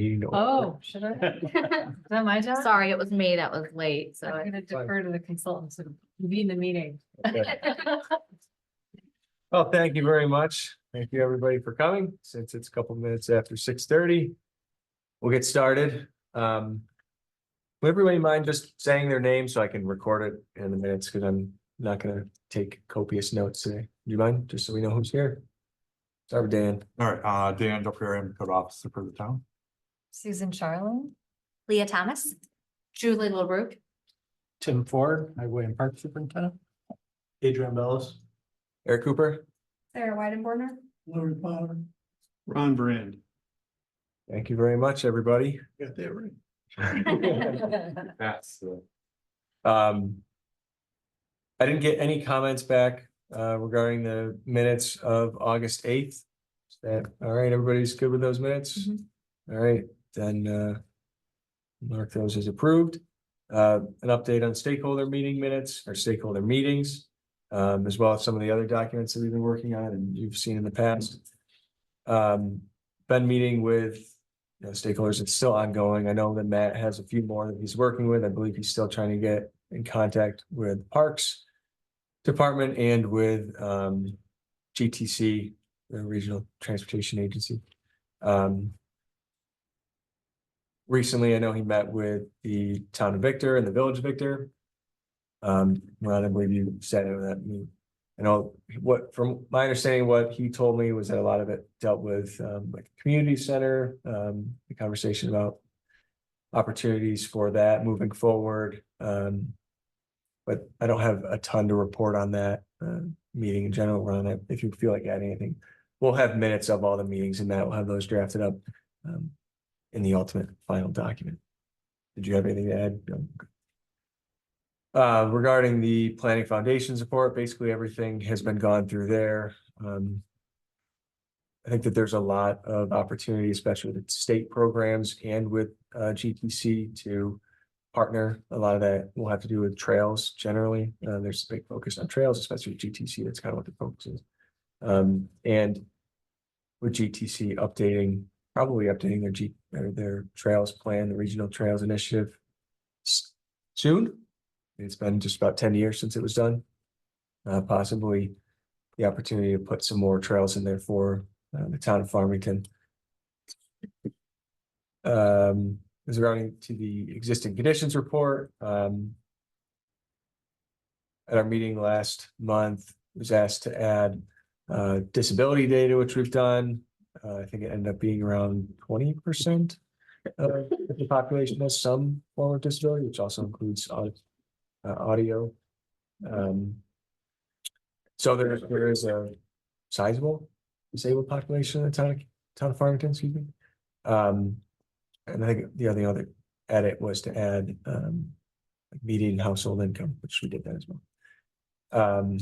Meeting to order. Oh, should I? Is that my job? Sorry, it was me that was late, so. I'm gonna defer to the consultants who convene the meeting. Okay. Well, thank you very much. Thank you, everybody, for coming. Since it's a couple minutes after 6:30, we'll get started. Would everybody mind just saying their name so I can record it in the minutes, because I'm not gonna take copious notes today. Do you mind? Just so we know who's here. Start with Dan. All right, Dan Duffy, code officer for the town. Susan Charlin. Leah Thomas. Julie LaRue. Tim Ford, Highway and Park Superintendent. Adrian Bellis. Eric Cooper. Sarah Weidenborner. Larry Potter. Ron Brand. Thank you very much, everybody. Got that right. That's I didn't get any comments back regarding the minutes of August 8th. Is that all right? Everybody's good with those minutes? All right, then mark those as approved. An update on stakeholder meeting minutes or stakeholder meetings, as well as some of the other documents that we've been working on and you've seen in the past. Been meeting with stakeholders. It's still ongoing. I know that Matt has a few more that he's working with. I believe he's still trying to get in contact with Parks Department and with GTC, the Regional Transportation Agency. Recently, I know he met with the town of Victor and the village of Victor. Ron, I believe you said it that meeting. I know from my understanding, what he told me was that a lot of it dealt with like community center, the conversation about opportunities for that moving forward. But I don't have a ton to report on that meeting in general, Ron. If you feel like adding anything, we'll have minutes of all the meetings and Matt will have those drafted up in the ultimate final document. Did you have anything to add? Regarding the planning foundation support, basically everything has been gone through there. I think that there's a lot of opportunity, especially with state programs and with GTC to partner. A lot of that will have to do with trails generally. There's a big focus on trails, especially with GTC. That's kind of what the focus is. And with GTC probably updating their trails plan, the regional trails initiative soon. It's been just about 10 years since it was done. Possibly the opportunity to put some more trails in there for the town of Farmington. Regarding to the existing conditions report, at our meeting last month, was asked to add disability data, which we've done. I think it ended up being around 20% of the population has some form of disability, which also includes audio. So there is a sizable disabled population in the town of Farmington, excuse me. And I think the other edit was to add median household income, which we did that as well.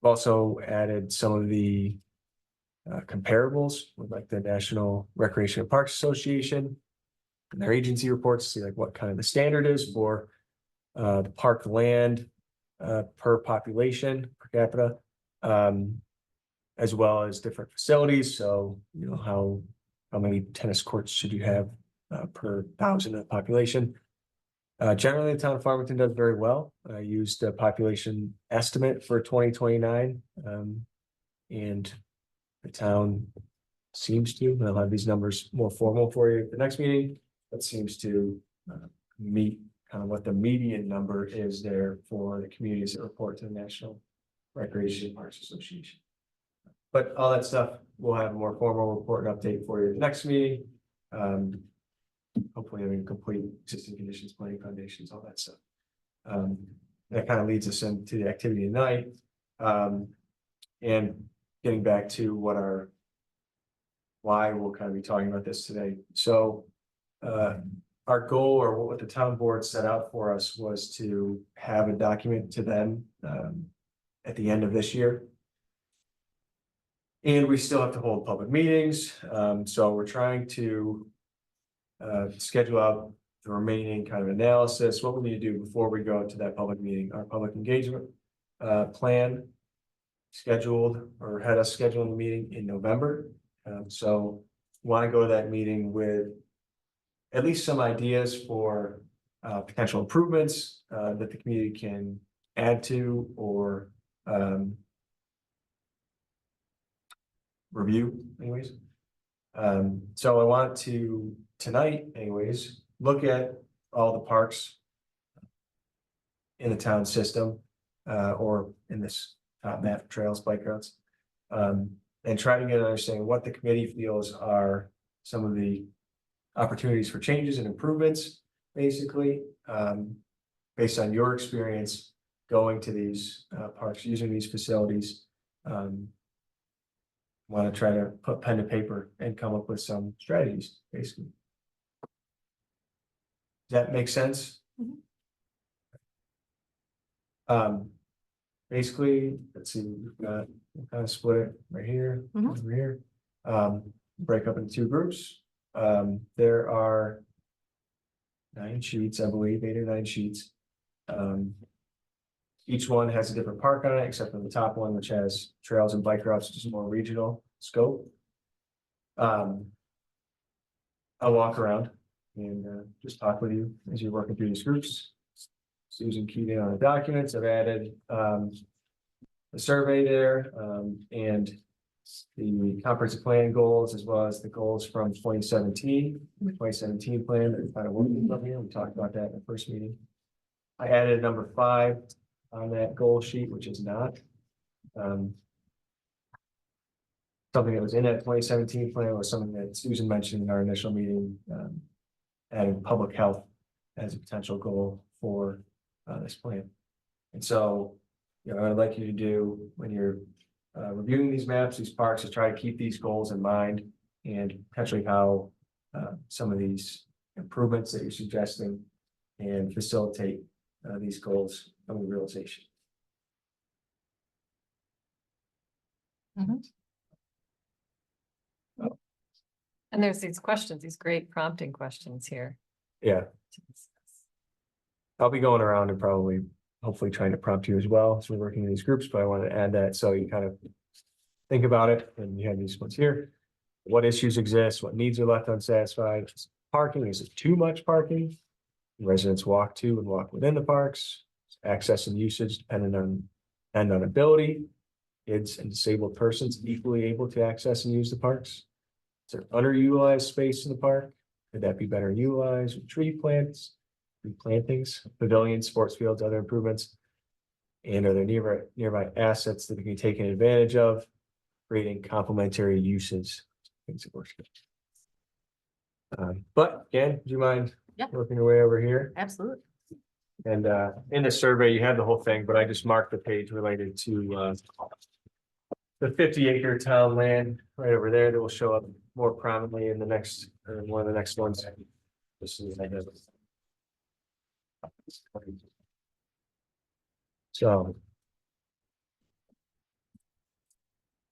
Also added some of the comparables with like the National Recreation and Parks Association and their agency reports to see like what kind of the standard is for the park land per population per capita, as well as different facilities. So how many tennis courts should you have per 1,000 of the population? Generally, the town of Farmington does very well. I used a population estimate for 2029, and the town seems to, and I'll have these numbers more formal for you at the next meeting, but seems to meet kind of what the median number is there for the communities that report to the National Recreation and Parks Association. But all that stuff, we'll have a more formal report and update for you at the next meeting. Hopefully having complete existing conditions, planning foundations, all that stuff. That kind of leads us into the activity tonight. And getting back to why we'll kind of be talking about this today. So our goal, or what the town board set out for us, was to have a document to them at the end of this year. And we still have to hold public meetings. So we're trying to schedule out the remaining kind of analysis, what we need to do before we go to that public meeting. Our public engagement plan scheduled, or had us scheduling the meeting in November. So want to go to that meeting with at least some ideas for potential improvements that the community can add to or review anyways. So I want to tonight anyways, look at all the parks in the town system or in this map, trails, bike routes. And try to get an understanding what the committee feels are some of the opportunities for changes and improvements, basically, based on your experience going to these parks, using these facilities. Want to try to put pen to paper and come up with some strategies, basically. Does that make sense? Basically, let's see, we'll kind of split it right here, over here. Break up into two groups. There are 9 sheets, I believe, 8 or 9 sheets. Each one has a different park on it, except for the top one, which has trails and bike routes, which is more regional scope. I'll walk around and just talk with you as you're working through these groups. Susan keyed in on the documents. I've added the survey there and the comprehensive plan goals, as well as the goals from 2017, the 2017 plan that we kind of working from here. We talked about that in the first meeting. I added number 5 on that goal sheet, which is not something that was in that 2017 plan, or something that Susan mentioned in our initial meeting, adding public health as a potential goal for this plan. And so, you know, what I'd like you to do when you're reviewing these maps, these parks, is try to keep these goals in mind and potentially how some of these improvements that you're suggesting and facilitate these goals coming to realization. And there's these questions, these great prompting questions here. Yeah, I'll be going around and probably, hopefully trying to prompt you as well as we're working in these groups, but I wanted to add that so you kind of think about it. And you have these ones here. What issues exist? What needs are left unsatisfied? Parking, is it too much parking? Residents walk to and walk within the parks. Access and usage dependent on ability. Kids and disabled persons equally able to access and use the parks. Is there underutilized space in the park? Could that be better utilized with tree plants, replantings, pavilions, sports fields, other improvements? And are there nearby assets that can be taken advantage of, creating complementary uses? Things that work. But again, do you mind working your way over here? Absolutely. And in the survey, you had the whole thing, but I just marked the page related to the 50-acre town land right over there that will show up more prominently in the next, or one of the next ones. Just so I have it. So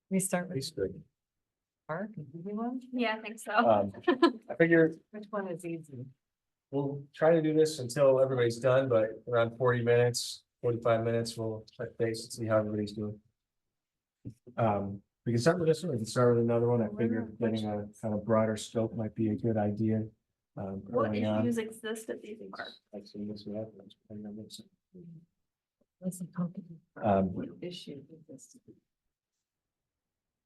We start with basically, park, easy one. Yeah, I think so. I figure Which one is easy? we'll try to do this until everybody's done, but around 40 minutes, 45 minutes, we'll touch base and see how everybody's doing. We can start with this one, we can start with another one. I figured getting a kind of broader scope might be a good idea. What early on. issues exist at these parks? Like, so this we have, depending on this. What's the pumpkin? Um, Issue with this?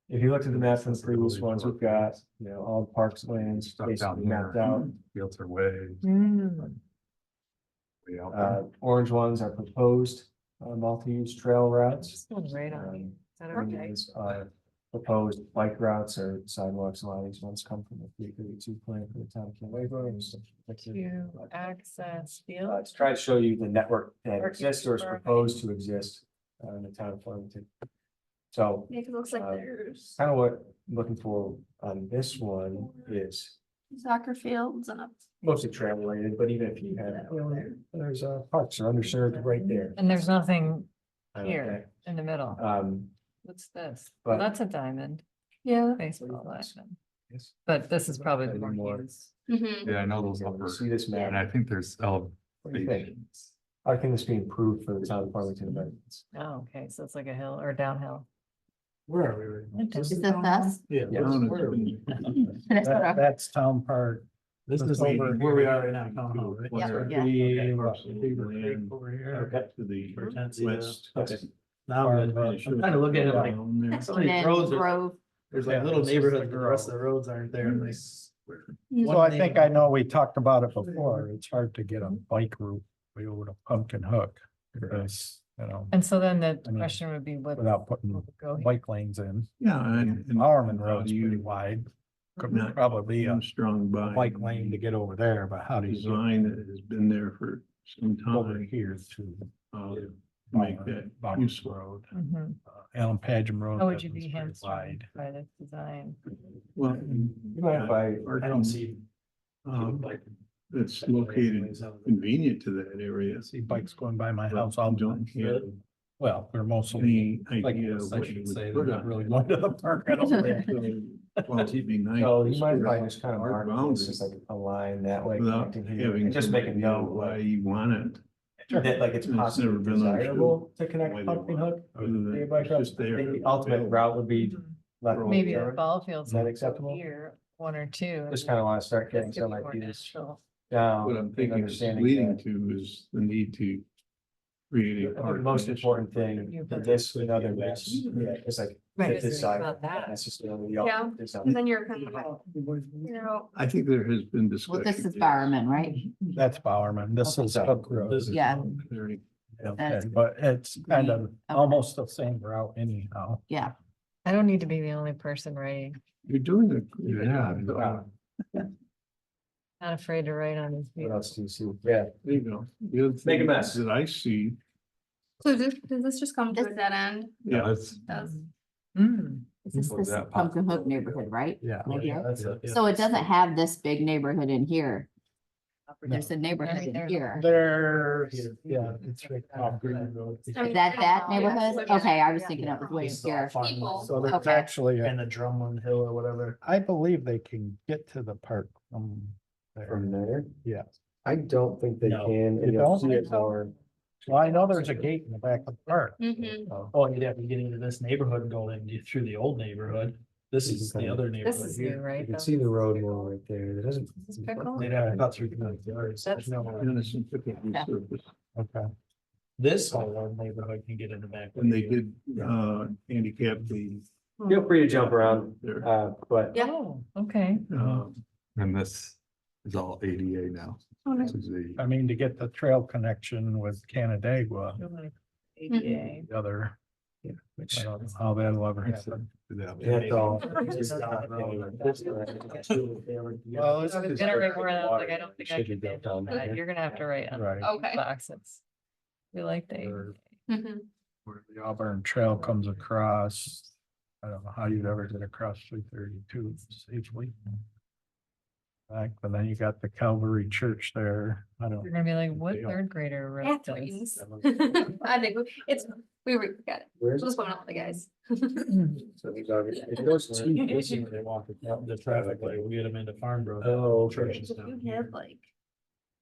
If you looked at the map from the previous ones, we've got, you know, all the parks lands Stuff basically down mapped there. out. Fields are way, Mm. way out there. Orange ones are proposed multi-use trail routes. This one's right on me. Is that Green okay? ones are proposed bike routes or sidewalks. A lot of these ones come from the 332 plan for the town of Canterbury. To access field. To try to show you the network that Or exists or is or- proposed to exist in the town of Farmington. So Yeah, 'cause it looks like Uh, there's kind of what I'm looking for on this one is soccer fields and a. mostly trail related, but even if you have, you know, there's parks are underserved right there. And there's nothing Okay. here in the middle. What's this? but- That's a diamond, Yeah. baseball diamond. Yes. But this is probably the Any more more? used. Yeah, I know those Okay, upper, you see this and map, I think there's what do you think? elevations. I think this be improved for the town of Farmington amendments. Oh, okay, so it's like a hill or downhill. Where are we? Is that us? Yeah. Yeah. where are we? That's what That's town park. This That's is over where where we we are right now. Town hall, right? Yeah. So it'd Yeah. be, what, Parcel Beaver Creek land. over here. Okay. To the Hortensia. west. Okay. Now I'm good. I'm kind of looking at it like, Down there. some of And these then roads are, Grove. there's Yeah, like little this is neighborhoods, the but the rest of the roads aren't there. and they- So I think I know we talked about it before. It's hard to get a bike route way over to Pumpkin Hook. Because, you know, And so then the I mean, question would be what. without putting what would go here? bike lanes in. Yeah, and. Bowerman how Road's do pretty you wide. Could not probably be a Strong by. bike lane to get over there, but how do you Design that has been there for some get over time, here to make that Bowerman useful. Road? Mhm. Alan Paget Road. How would that you was be pretty hamstrung wide. by this design? Well. You mind if I don't see. Like, it's located convenient to that area. I see bikes going by my but house all the don't time. have Well, they're mostly any like idea this, of I what you should would say. They're put not on really it. going to the park. I don't think. Well, it'd be nice. So to you mind if I sort just kind of our mark this boundaries as like a line that way Without connecting here, having and just some make a idea note why like you want it. that, like it's It's never possibly been desirable to why connect they Pumpkin want Hook. Other than to your bike it's route. just there. The ultimate route would be left. Roll Maybe the turn. ball fields. Is that acceptable? Here, one or two. Just kind of want to start getting This could some be more ideas natural. down. What I'm and thinking it's understanding leading that. to is the need to create I a think park. the most condition. important thing, that this and other maps, yeah, it's like. Right. This side, About that. not necessarily the Yeah. opposite side. And then you're kind of, you know, I think there has been Well, discussion. this is yes. Bowerman, right? That's Bowerman. This is Hook Road. Yeah. Clearing. Okay, That's- but it's kind of Okay. almost the same route anyhow. Yeah. I don't need to be the only person writing. You're doing a. Yeah. Not afraid to write on these. What people. else do you see? Yeah, There you go. The other Make a thing mess. That I see, so does this just come to a dead end? yeah, Does. This is Well, this that Pumpkin Hook neighborhood, right? Yeah. Right here. That's it. So it doesn't have this big neighborhood in here. There's a neighborhood Right in there. here. There's, yeah, it's right off Green Road. Is that that neighborhood? Okay, I was thinking it was way up here. So there's Okay. actually, And the Drumlin Hill or whatever. I believe they can get to the park from from there. there. Yeah. I don't think they No. can, You and you'll don't see think it so? more. Well, I know there's a gate in the back of the park. Mhm. Oh, you'd have to get into this neighborhood and go in through the old neighborhood. This is the other This neighborhood is new, here. right? You can though? see the road more right there. It doesn't. This is pickle? They'd have to cut through the yards. That's- innocent typically Yeah. surface. Okay. This whole neighborhood can get in the back. And they did, handicap the, Feel free to jump around, there. but Yeah. Oh, okay. And this is all ADA now. Oh, nice. This is the. I mean, to get the trail connection with Canandaigua, ADA. the other, yeah, I which. don't know how that'll ever happen. That's all. Well, this I was gonna write more, and I was like, I don't think I Should can be do down that. there. You're gonna have to write on Right. Okay. boxes. We like the Or- ADA. Mhm. Where the Auburn Trail comes across. I don't know how you'd ever get across 332 safely. But then you got the Calvary Church there. I don't. You're gonna be like, what Deal. third grader wrote Bathrooms. this? I think it's, we got it. Where's We'll just put it on the guys. So these are, it goes to. Basically, they walk the traffic light, we get them into Farm Road. Oh, Church okay. is down You here. have like.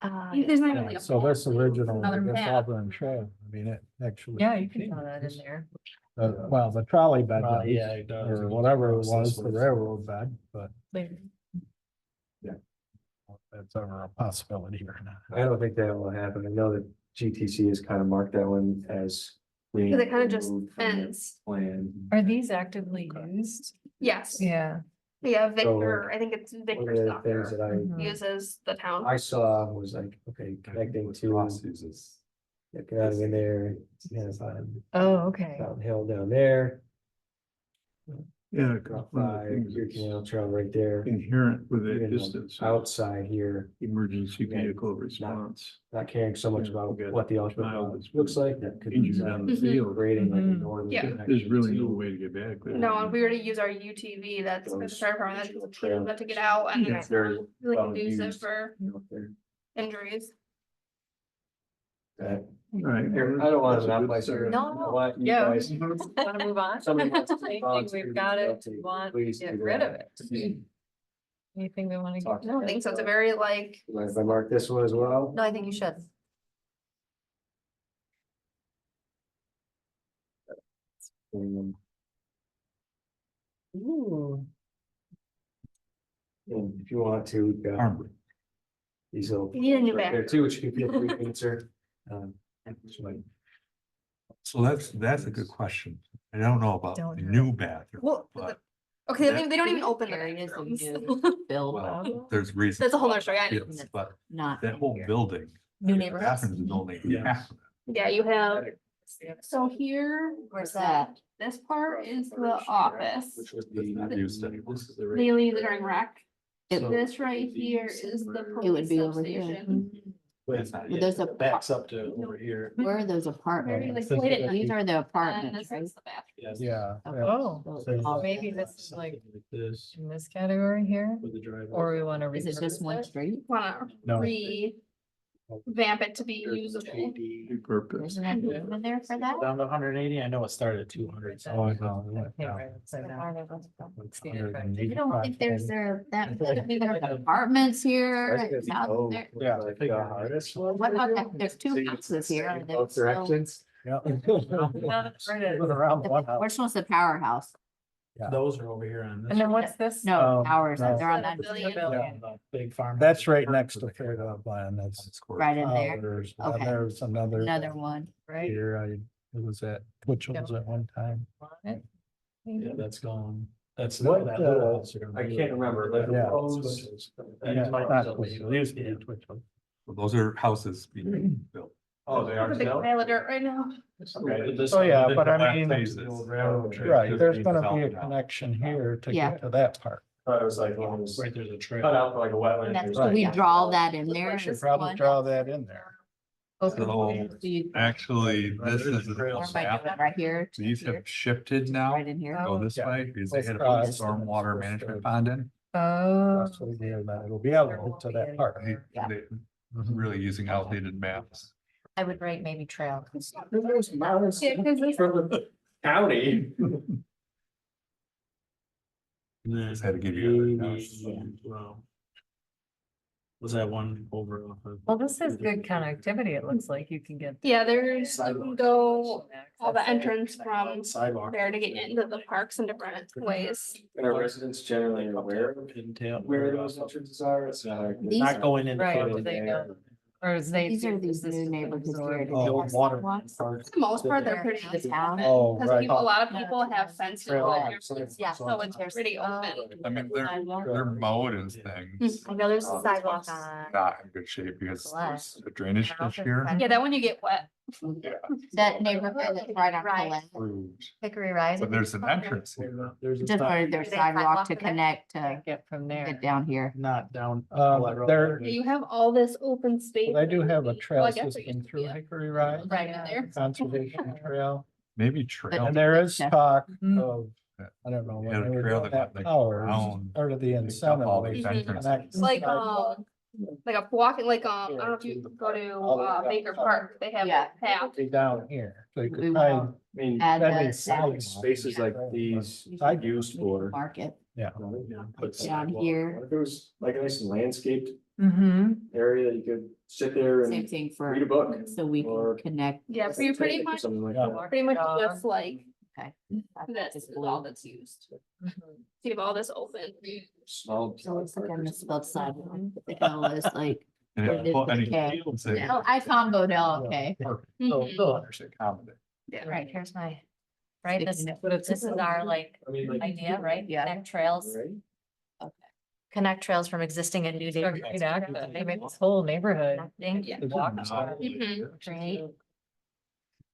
Yeah. There's not really. a So this map, original, Another this map. Auburn Trail, I mean, it actually. Yeah, you can throw that in there. Well, the trolley bed. does, Yeah, it does. Or whatever it was, the railroad bed, but Later. if that's ever a possibility or not. I don't think that will happen. I know that GTC has kind of marked that one as. being Cause it kind of just removed from their ends. Plan. Are these actively used? Yes. Yeah. Yeah, Victor, I think it's One Victor of the things Stalker that I, Mhm. uses the town. I saw was like, okay, connecting to. Yeah, get out of in there, yeah, Oh, okay. Fountain Hill down there, Yeah. drop one of the by, things your that's canal trail right there. Inherent with that Even distance. is outside here, Emergency Yeah. vehicle response. not caring so much Yeah, about okay. what the ultimate Child route is looks like, that could be Injured on the Mhm. field. grading like a Mhm. northern. Yeah. There's really no connection way to get back there. No, and we were to use our UTV, that's Goes started from that, to the to trail. get out and Yeah, it's very not really well conducive used. for to, there. injuries. That- Right. Here, I don't want to That's a good monopolize your. start. No, I want you yeah. guys- Wanna move on? Somebody wants to Anything volunteer we've to got it, update, want, please get do rid of that. it. Anything we wanna Talk get? to I don't think so, it's a very like, Mind if I mark this one as well? No, I think you should. Ooh. And if you want to, we've got Farm. These little. You need a new right there bathroom. too, which you can feel free to answer. So that's a good question. I don't know about Don't the know. new bathroom, Well, but Okay, they don't even open the Areas of bathrooms. new build, well, there's reasons. That's a whole why. nother story, I know. Yes, but not. that whole building, New the neighborhoods. bathrooms is only Yeah. half of it. Yeah, you have, so here, Where's that? this part is the office. Which was the. Not used anymore. This is the. They only use it during rec. It- This right here is the. It would be police over here. substation. That's not Well, there's a, Backs up to over here. where are those Very apartments? like late at night. These are the And apartments, this right? is the bathroom. Yeah. Oh, So all- maybe this is like This in this category here, with the driveway. or we wanna. Is it just repurpose one it? street? Wanna No. revamp it to be usable. Repurposed. Isn't that room in there for that? Down to 180. I know it started at 200. Oh, I know. it went Okay, down. right, upside down. It's You don't think there's 185. there, that, there's apartments here, That's gonna and be houses old, there? Yeah. like the hardest one. What about that? There's two So you houses can here. say Are they both still- directions. Yeah. Right it is. Around The- one house. Which one's the powerhouse? Yeah. Those are over here on this. And then what's this? No, Oh, towers, no. they're on that, Billion. Yeah, the big farm. That's right next to Fairfield Land. That's. right in there, ours. And Okay. there's another. another one. Right? Here, it was at Twitchell's at one time. It? Yeah, that's gone. That's. What, that little uh, house you're gonna I do. can't remember, like, Yeah. those- Yeah, not Twitchell, it used to be Twitchell. So those are houses being built. Oh, they are It's a big still? pile of dirt right now. Okay. This- Oh, yeah, the but I last mean- phase is the railroad track. Right, there's being gonna be a developed now. connection here to Yeah. get to that part. Thought it was like one of those Right, there's a trail. cut out for like a And wetland. that's, or so we something. draw that in there. I should this probably one? draw that in there. So So you- actually, this is. There's a trail. Or by doing it right here. to These here, have shifted now, Right in here. go this Yeah. way, because they Both had a big sides. stormwater management pond in. Oh. That's what we have, that it'll be able to that part. Yeah. They really using outdated maps. I would write maybe trail. There's mountains Yeah, 'cause this- from the county. Just had to give you. Well, was that one over off of? Well, this is good connectivity. It looks like you can get. Yeah, there's, you can go all the access. entrance from Sidewalk. there to get into the parks in different ways. And our residents generally are aware of where those entrances are, it's not like. These Not are- going into. Right, Farmington. they know. Or is they. These are think these this new is neighborhoods absorbed. here. Oh, There's water. sidewalks. For the most part, they're pretty, The town. Oh, because right. people, a lot of people have fences Trail. along their, Yeah. so it's pretty open. I mean, they're mowed and things. I know there's Oh, a sidewalk on. Not in good shape because there's a drainage issue here. Yeah, that when you get wet. That neighborhood that's right on Colette. Approved. Hickory Rise. But there's an entrance here. There's a Just stop- wanted their sidewalk to connect to Can't get from there. get down here. Not down. There, Yeah, you have all this open space. they do have a Well, trail I guess it system used to through be a- Hickory Rise, Right in there. conservation trail. Maybe trail. And there is talk Mm. of, I don't know. when Yeah, the they were trail doing that went, that like, Towers, around, or the incentive. all was these to entrances. connect Like, sidewalk like a walking, like, I don't know if you go to, Baker Park, they have Yeah. a path. down here, so you We could will probably. I mean, add that'd the be sidewalk. spaces like these Side- used for. Market But down here. If there was like a nice landscaped Mm-hmm. area that you could sit there Same and thing for, read a book. so we or- can connect. Yeah, pretty Take much, Something like Yeah. that. pretty much just like Okay. this Just is all blue. that's used. So you have all this open. Small. So it's like on the spelled sidewalk. The L is like, and Or if put any okay. fields in. oh, I comboed L, okay. Perfect. Mhm. They'll understand accommodate. Right, here's my, right, this, But it's. this is our like I mean, like. idea, right? Yeah. Connect trails, Right? connect trails from existing and new Great neighborhoods. access. They make this whole neighborhood. Connecting, Yeah. Walk. Mhm. great,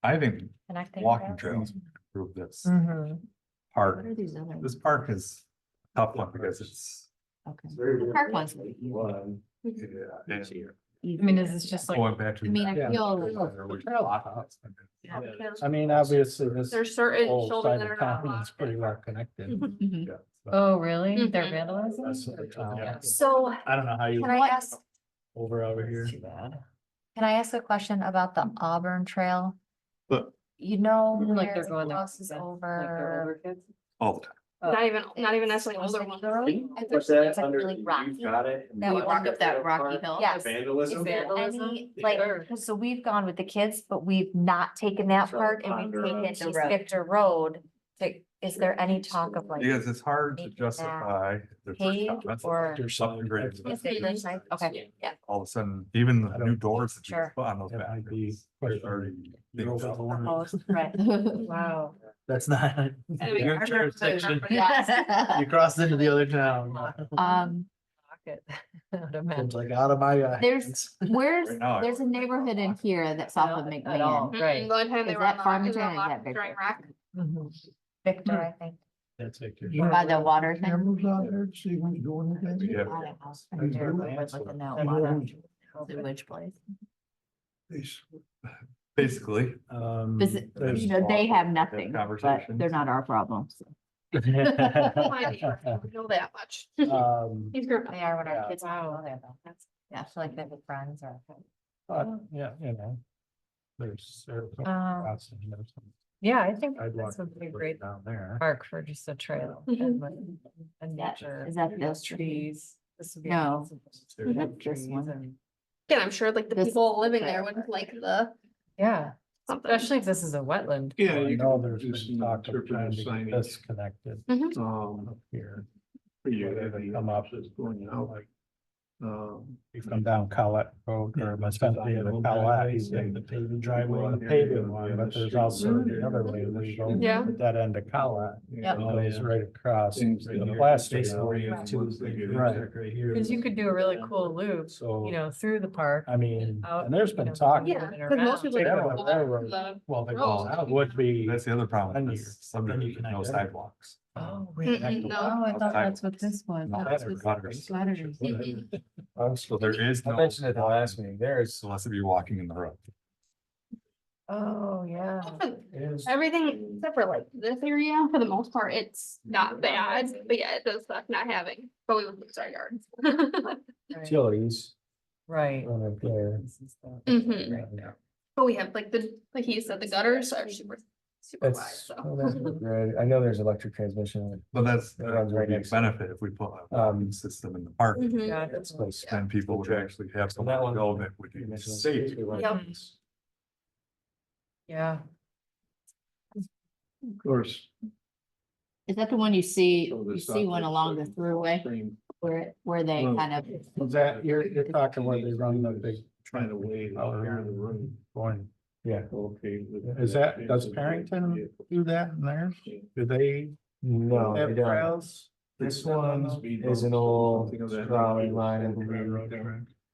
I think connecting. walking trails improve this Mm-hmm. park. What are these other? This park is a tough one because it's, Okay. It's very. The park one's pretty easy. One. yeah. Easy. I mean, is this just like, Going back to. I mean, I Yeah. feel. I mean, obviously this There's certain whole shoulders side that of are not town is allowed. pretty well connected. Mhm. Yeah, so- oh, really? They're Mhm. vandalizing? That's the town. Yeah. So I don't know how you can I ask, over here. Too bad. can I ask a question about the Auburn Trail? But- You know, Like where they're it going there. crosses Like they're over. older kids? All the time. Not even necessarily older ones. I But think that's it's like under, really you rocky. got it. That You walk up that rocky hill. Yes. Vandalism. Is there Vandalism? any, like, Sure. 'cause so we've gone with the kids, but we've not taken that From part and Ponder we've Road. taken The East road. Victor Road to is there any talk of like? Because it's hard to making justify. the first paved comments or- there's something great. Is it your side? Okay, yeah, All of a sudden, even the I new don't- doors that you Sure. put on those That might be bathrooms. they're already big. proposed, right. Wow. That's not Anyway, your I remember jurisdiction. that. You crossed into the other town. Pocket. I'd imagine. It's like out of my. There's, where's, Right now, there's a neighborhood in here that's off of Not at McMahon. all. Mm-mm, Right. The only time they Is were that on Farmington or is lock that Victor? during rec. Mhm. Victor, I think. That's it. By the water thing. Cameras out there to see who's doing anything? Yeah. Sewage place. Basically. Is it- You know, they have nothing, but Conversations. they're not our problem. so. My neighbor, we know that much. He's grouped. They are when Yeah. our kids Wow. go there though. That's, yeah, I feel like they're with friends or. But, yeah, you know. There's. Yeah, I think I'd want this would be a to put great it down there. park for just a trail. Mhm. and like a That- nature. is that those trees? This would be. No. amazing. That's this Trees one. and- Again, I'm sure like the This- people living there would like the Yeah, something. especially if this is a wetland. Yeah, I you know can there's do been some talk of trying interpretive to get signage. this connected Um, up here. you Whether have they the come up offices going out. like, Um, you come down Collet Road or Muskogee to Collet, you take the paved driveway and the paved one, but there's also the other way where you go. Yeah. at that end of Collet. Yep. It goes right across Things the that- plastic. Basically, road. it's once they get in Right. there, Cause you could do a really cool loop, So, you know, through the park. I mean, out, and there's you been know, talk. Yeah, and because most people They don't have a walk railroad. the. Well, they road. would be. That's the other problem. Then is you- some then you of can no identify. sidewalks. Oh, Mm-mm, no. Oh, I thought that's what this was. No, That's that's what gutters. gutters. So there is I no. mentioned at the last meeting, there's, Unless if you're walking in the road. Oh, yeah. Everything except for like this area, for the most part, it's not bad, but yeah, it does suck not having, but we would lose our yards. utilities Right. right there. This is the- Mhm. But we have like like he said, the gutters are super wide, That's, so. well, that's good. I know there's electric transmission. But that's, That that runs would right be a next to it. benefit if we put a walking system in the park. Mhm. Yeah, That's place. Then people would actually have So somewhere that to one- go that would You be mentioned safe. safety, right? Yep. Yeah. Of course. Is that the one you see, some of the you stuff see one that's, along like, the thruway same where they Well, kind of, Is that, you're talking where they run the big. Trying to wait out here in the room. Going, Yeah. Okay. is that, does Farmington do that in theirs? Do they No, they have don't. trails? This one is an old trolley line, I believe.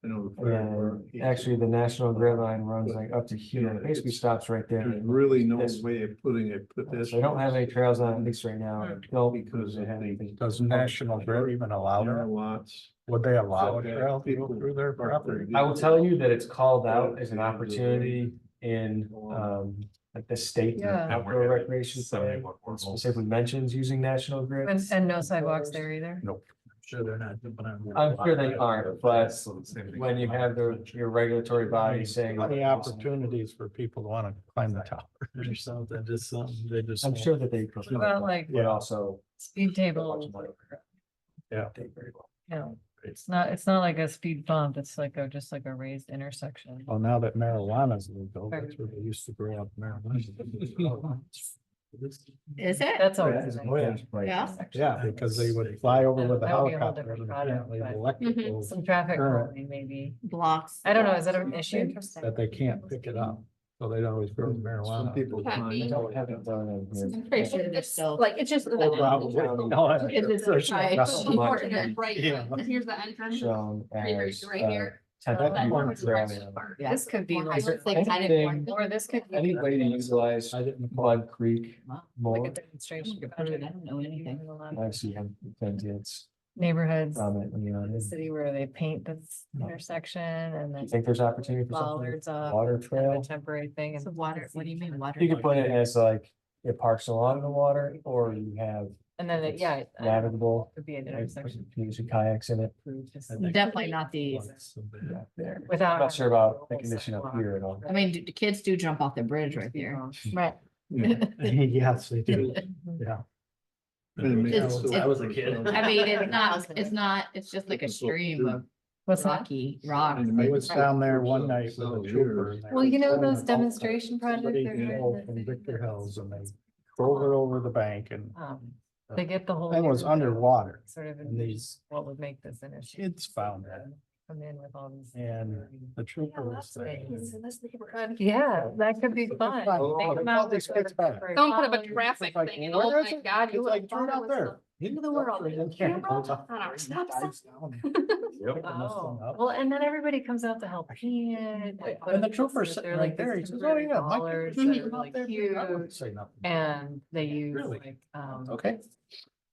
I know the fire And department- actually, the National Grid line runs like up to here, it basically stops right there. There's really no This- way of putting it, put this. They don't have any trails on, at least right now, Hmm. no, Because they have anything. Does National Grid even allow There are that? lots. Would they allow a trail to go through their property? I will tell you that it's called out as an opportunity in, like the state Yeah. outdoor recreation plan. 71 It specifically mentions using National Grid. And no sidewalks there either. Sure, they're not. jumping on their I'm sure they aren't, but So the same thing. when you have your regulatory body saying. Any opportunities for people to want to climb the tower or something, just something, they just. I'm sure that they. What about like But also. speed table? Yeah. You know, it's not like a speed bump, it's like just like a raised intersection. Well, now that marijuana's legal, that's where they used to grow up marijuana. is it? That's Oh, always. yeah. Yeah. Yeah, because they would fly over with a That would be a whole helicopter different and product, apparently the but- electrical Some traffic Current. calming maybe. Blocks. I don't know, is that an issue? that they can't pick it up. So they'd always grow Some marijuana. people Can't be. find. Haven't done it here. I'm pretty sure They're it's still- like, it's just. Well, probably. No, I- Is it there's no right? dust. Important that right, Yeah. here's the entrance. Shown Right here, as. right here. Tentative That one use is trail. Yeah. This could be like, It's like kind of Anything- or this could be Any way to utilize I didn't. Mud Creek like more, a demonstration. I don't know anything. I see him, it's Neighborhoods, prominently on the it. city where they paint this intersection and Do then you think there's opportunity for something, bollards up. water kind of trail? a temporary thing. So and water, what do you mean water? You could put it as like, it parks along the water, or you have And then, it's yeah. navigable. Could be an like, intersection. you use your kayaks in it. Definitely not these. Yeah, there. I'm Without. not sure about the condition up here at all. I mean, the kids do jump off the bridge right there. Right. Yes, they do, yeah. I was a kid. I mean, it's just like a stream of What's that? rocky rock. I was down there one night with a trooper. and they Well, you know were those pulling a boat demonstration cart. projects Somebody they're doing pulled that from they did Victor this? Hills and they drove it over the bank and They get the whole. thing was neighborhood underwater. Sort of, And in these what would make this interesting. kids found it. Come in with all these. And the trooper was there. Yeah, that could be fun. Oh, They they come called out, these they go kids to back. Prairie Don't put up a College. traffic It's like, thing and where oh is my it? god, It's you like, like throw it out there. End of the world. Camera on our stop sign. Oh, well, and then everybody comes out to help paint. they put And the up trooper's these- sitting they're right like there. these He says, oh, temporary yeah. my dollars kids that came are out really there." cute. I wouldn't say nothing. And they use Really? like, Okay.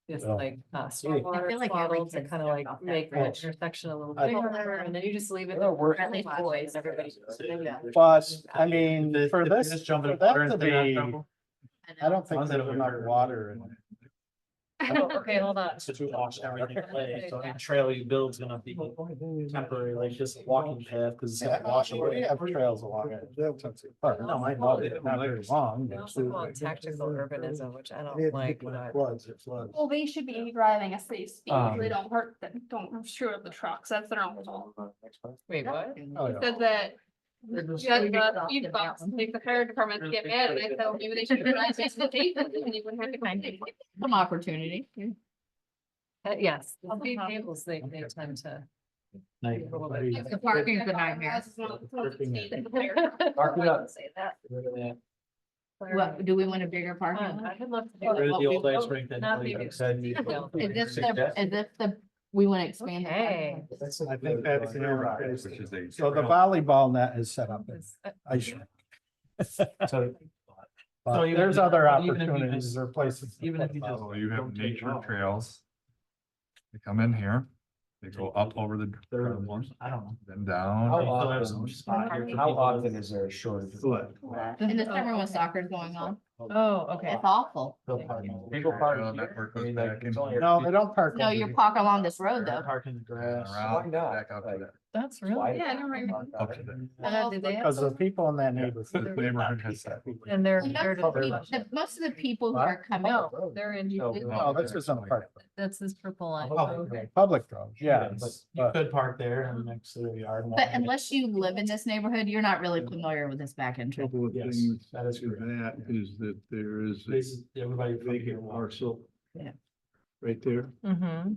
this Oh. like, I stormwater feel like bottle every to kid's kind of jumped like off that make the bridge. intersection a little I- bigger, and then you just leave it. Well, there we're- for At least watching, boys. and everybody. But I mean, for this, Just jump in for the water that to and stay out of be, trouble. I don't think As long there's as enough they're- water in it. Oh, okay, hold on. Since we washed everything away, so any trail you build's gonna be temporary, like just a walking path, cause it's gonna wash We away. have trails along it. No, I know, it's not very long. We also call it tactical urbanism, which I don't like, but. Floods, it floods. Well, they should be driving a safe speed. They Um, don't hurt them, don't screw up the trucks. That's their own fault. Wait, what? Oh, It yeah. said that you had the speed bumps, make the fire department get mad, and I said, maybe they should drive face to face, and then you wouldn't have to complain. Some opportunity. Yes, the speed tables, they tend to. Like, The parking's a nightmare. Ours is one of the ones that speed that the fire Park it up. department say that. What, do we want a bigger parking lot? I would love to. do Rid of that. the old ice rink that Not nobody big. said. Is this we wanna expand the Okay. parking lot? I think that's Which is a. So the volleyball net is set up. It's- Ice rink. So But even there's if- other even if you opportunities just- or places. to even if put you just- volleyball. So you have nature trails. They come in here, they go up over the curved one, I don't know. then down. How often- How often is there a shortage? Flood. In the summer when soccer's going on, Oh, okay. it's awful. People park People Trail park network here. I goes mean, like, back in it's only- here. No, they don't park. No, over you here. park along this road though. Park in the grass. Around, Why not? back out to Like- that, That's really. Yeah, I don't remember. up to that. Did they have Because the some- people in that The neighborhood. neighborhood has that. And they're. Most they're of the just- people- most of the people who are coming, No, they're in. No, this isn't a park. That's this purple line. Public road, yeah. You could park there and next to the yard. and but walk. unless you live in this neighborhood, you're not really familiar with this back entrance. Couple of Yes, things that is to correct. that is that there is a This is everybody. from here vacant walks. parcel. Yeah. Right there. Mm-hmm.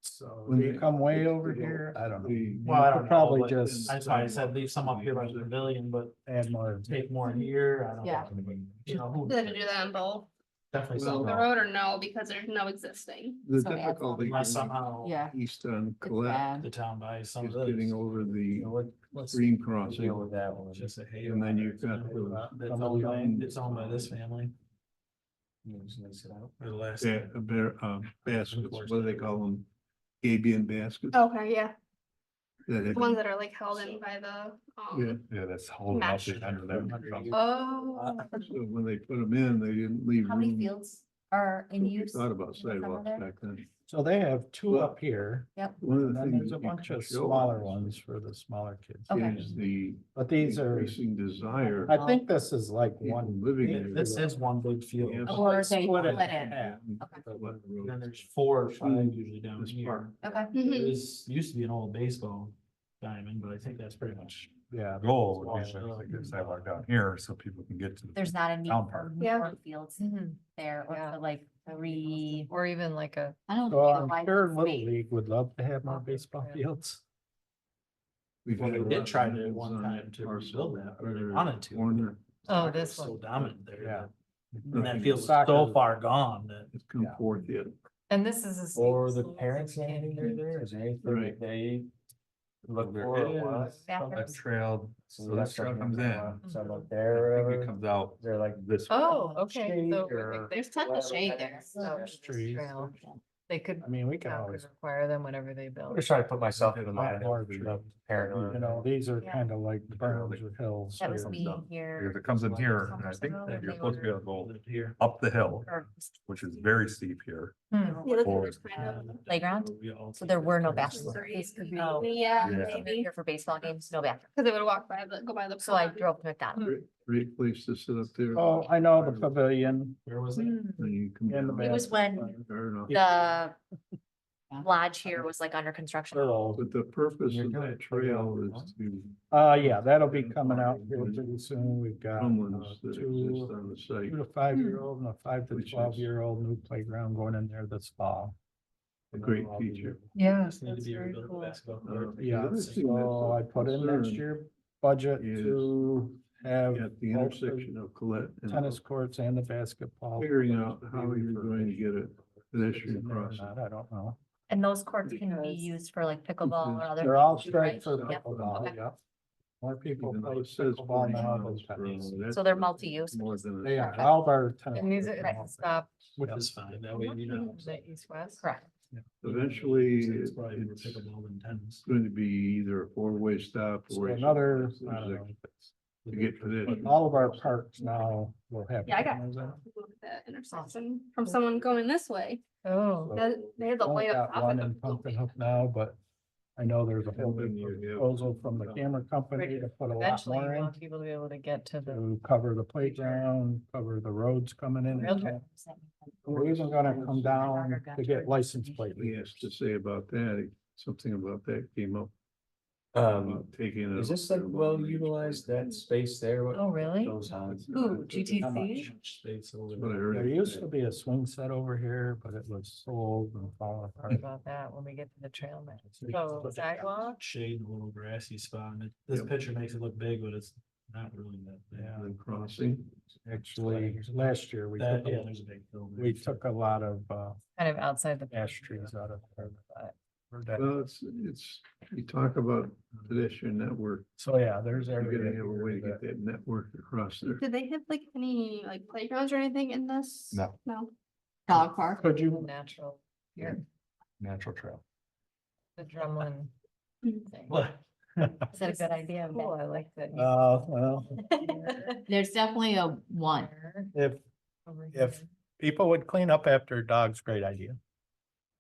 So When you they- come way over here, I don't know. The- Well, I don't know, Probably but just- That's why I said leave some up here by the pavilion, but Add more. take more here. I don't. Yeah. You know, who, Do they have to do that on both definitely Well, the some, road or no, because there's no existing. The So add difficulty unless is somehow Yeah, east on it's Colette bad. the town buys some is of getting those. over the Let's stream Deal crossing. with that one. just say, hey. And then you've got That's owned by this family. For the last. Baskets, what do they call them? Gabion baskets. Okay, yeah, that the have- ones that are like held in by the, Yeah, Yeah, that's holding up Mesh. the end of that. Oh. so when they put them in, they didn't leave How many room. fields are in We use? Thought about in the summer sidewalks there? back then. So they have two up here, One of and the then things. there's a that you bunch can of show smaller ones for the smaller kids. Okay. Is the But these are, increasing desire. I think this is like People one. living in This is one big field. Yeah. Or they Split it split in it. half. And then there's 4 or 5 usually down This here. part. Okay. There Mhm. is, used to be an old baseball diamond, but I think that's pretty much. Yeah. Goal would be like a sidewalk down here so people can get to. There's not a need Town for park. Yeah. more fields there or Yeah. for like three. Or even like a, I don't. So think I'm the sure license Little fee- League would love to have more baseball fields. We've Well, had they a did lot try of to things one on time to parcel rebuild that, or they or wanted to. corner. oh, Soccer this is So one. dominant there. Yeah. And that feels Soccer- so far gone that. It's come Yeah. forth yet. And this is. a state Or the school, parents so saying they they're can- there, is there anything Right. that they look There for or want? is Bathrooms. a trail, so that's this trail something comes they in. want, Some up I there or think it whatever, comes out they're like, this. Oh, okay. Shade So or- like There's tons of shade there. there's Trees. trail. They could, I mean, we can town could always, require them whenever they I'm build. just trying to put myself in the mind More of tree. the parent. you know, these are Yeah. kind of like berms or hills. That was or- me here. Because it comes in here, and I think that you're supposed to be able to go Here. up the hill, Or which is very steep here. Yeah, that's Or- what it's kind of. Playground, so there were no bathrooms. These could be- Oh. Yeah, Yeah. maybe, Here for baseball games, no bathroom. because they would walk by the, go by the. So I pond. drove to McDonald's. Great place to sit up there. Oh, I know the pavilion. Where was it? And you come In the down. It was when Garden off. the lodge here was like under construction. They're old. But the purpose of that trail is to Yeah, that'll be coming out here pretty soon. We've got homelands that exist two on the site. to 5-year-old and a 5 to Which is- 12-year-old new playground going in there this fall. A great feature. Yeah, Just need to that's be very rebuilt cool. basketball Uh, court. Yeah, The other thing so I that's a put in next concern year budget is to have At the both the intersection of Colette and tennis courts and the basketball. figuring out how you're going to get a pedestrian crossing. I don't know. And those courts can be used for like pickleball or other. They're all things too, right? straight for Yep. pickleball, Okay. yeah. More people Even though play it says pickleball 40 now than miles per tennis. hour, that's So they're multi-use. More than. They are, all of our tennis. And these courts are all- stop, Which is fine, that way you know. the east-west. Correct. Eventually, It's probably more it's pickleball than tennis. going to be either a four-way stop So or. another, I don't know, To get pedestrians. all of our parks now will have. Yeah, I got cameras in it. Look at that intersection from someone going this way. Oh, They had the Only light up. got top one of in the Pumpkin building. Hook now, but I know there's a whole And then big you have- proposal from the camera company to put a lot eventually you more in. want people to be able to get to the To cover the playground, cover the roads coming in. rail trail. We're even gonna come down to get license plate. He has to say about that, something about that came up. Um, About taking it. is this like well utilized, that space there? What Oh, really? goes on? Who, GTC? Space over What I there. heard. There used to be a swing set over here, but it was sold and falling Talk apart. about that when we get to the trail map. So sidewalk, Shade, a little grassy spot, and this Yep. picture makes it look big, but it's not really that big. Yeah. And then crossing. Actually, last year we That, took, yeah, a- there's a big hill there. we took a lot of kind of outside the. ash trees out of there. For that. Well, it's, you talk about pedestrian network, So yeah, there's. you're area gonna have a way to here get that network across there. Did they have like any like playgrounds or anything in this? No. No. Dog park. Could you, Natural, here, Natural trail. the drumlin Mhm. thing. What? Is that a good idea? Cool, I like that. well, There's definitely a one. if Over if- here. people would clean up after dogs, great idea.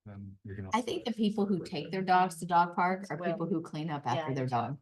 Then you're gonna. I think the people who take their dogs to dog park are Well, people who clean up yeah, after I their do. dog.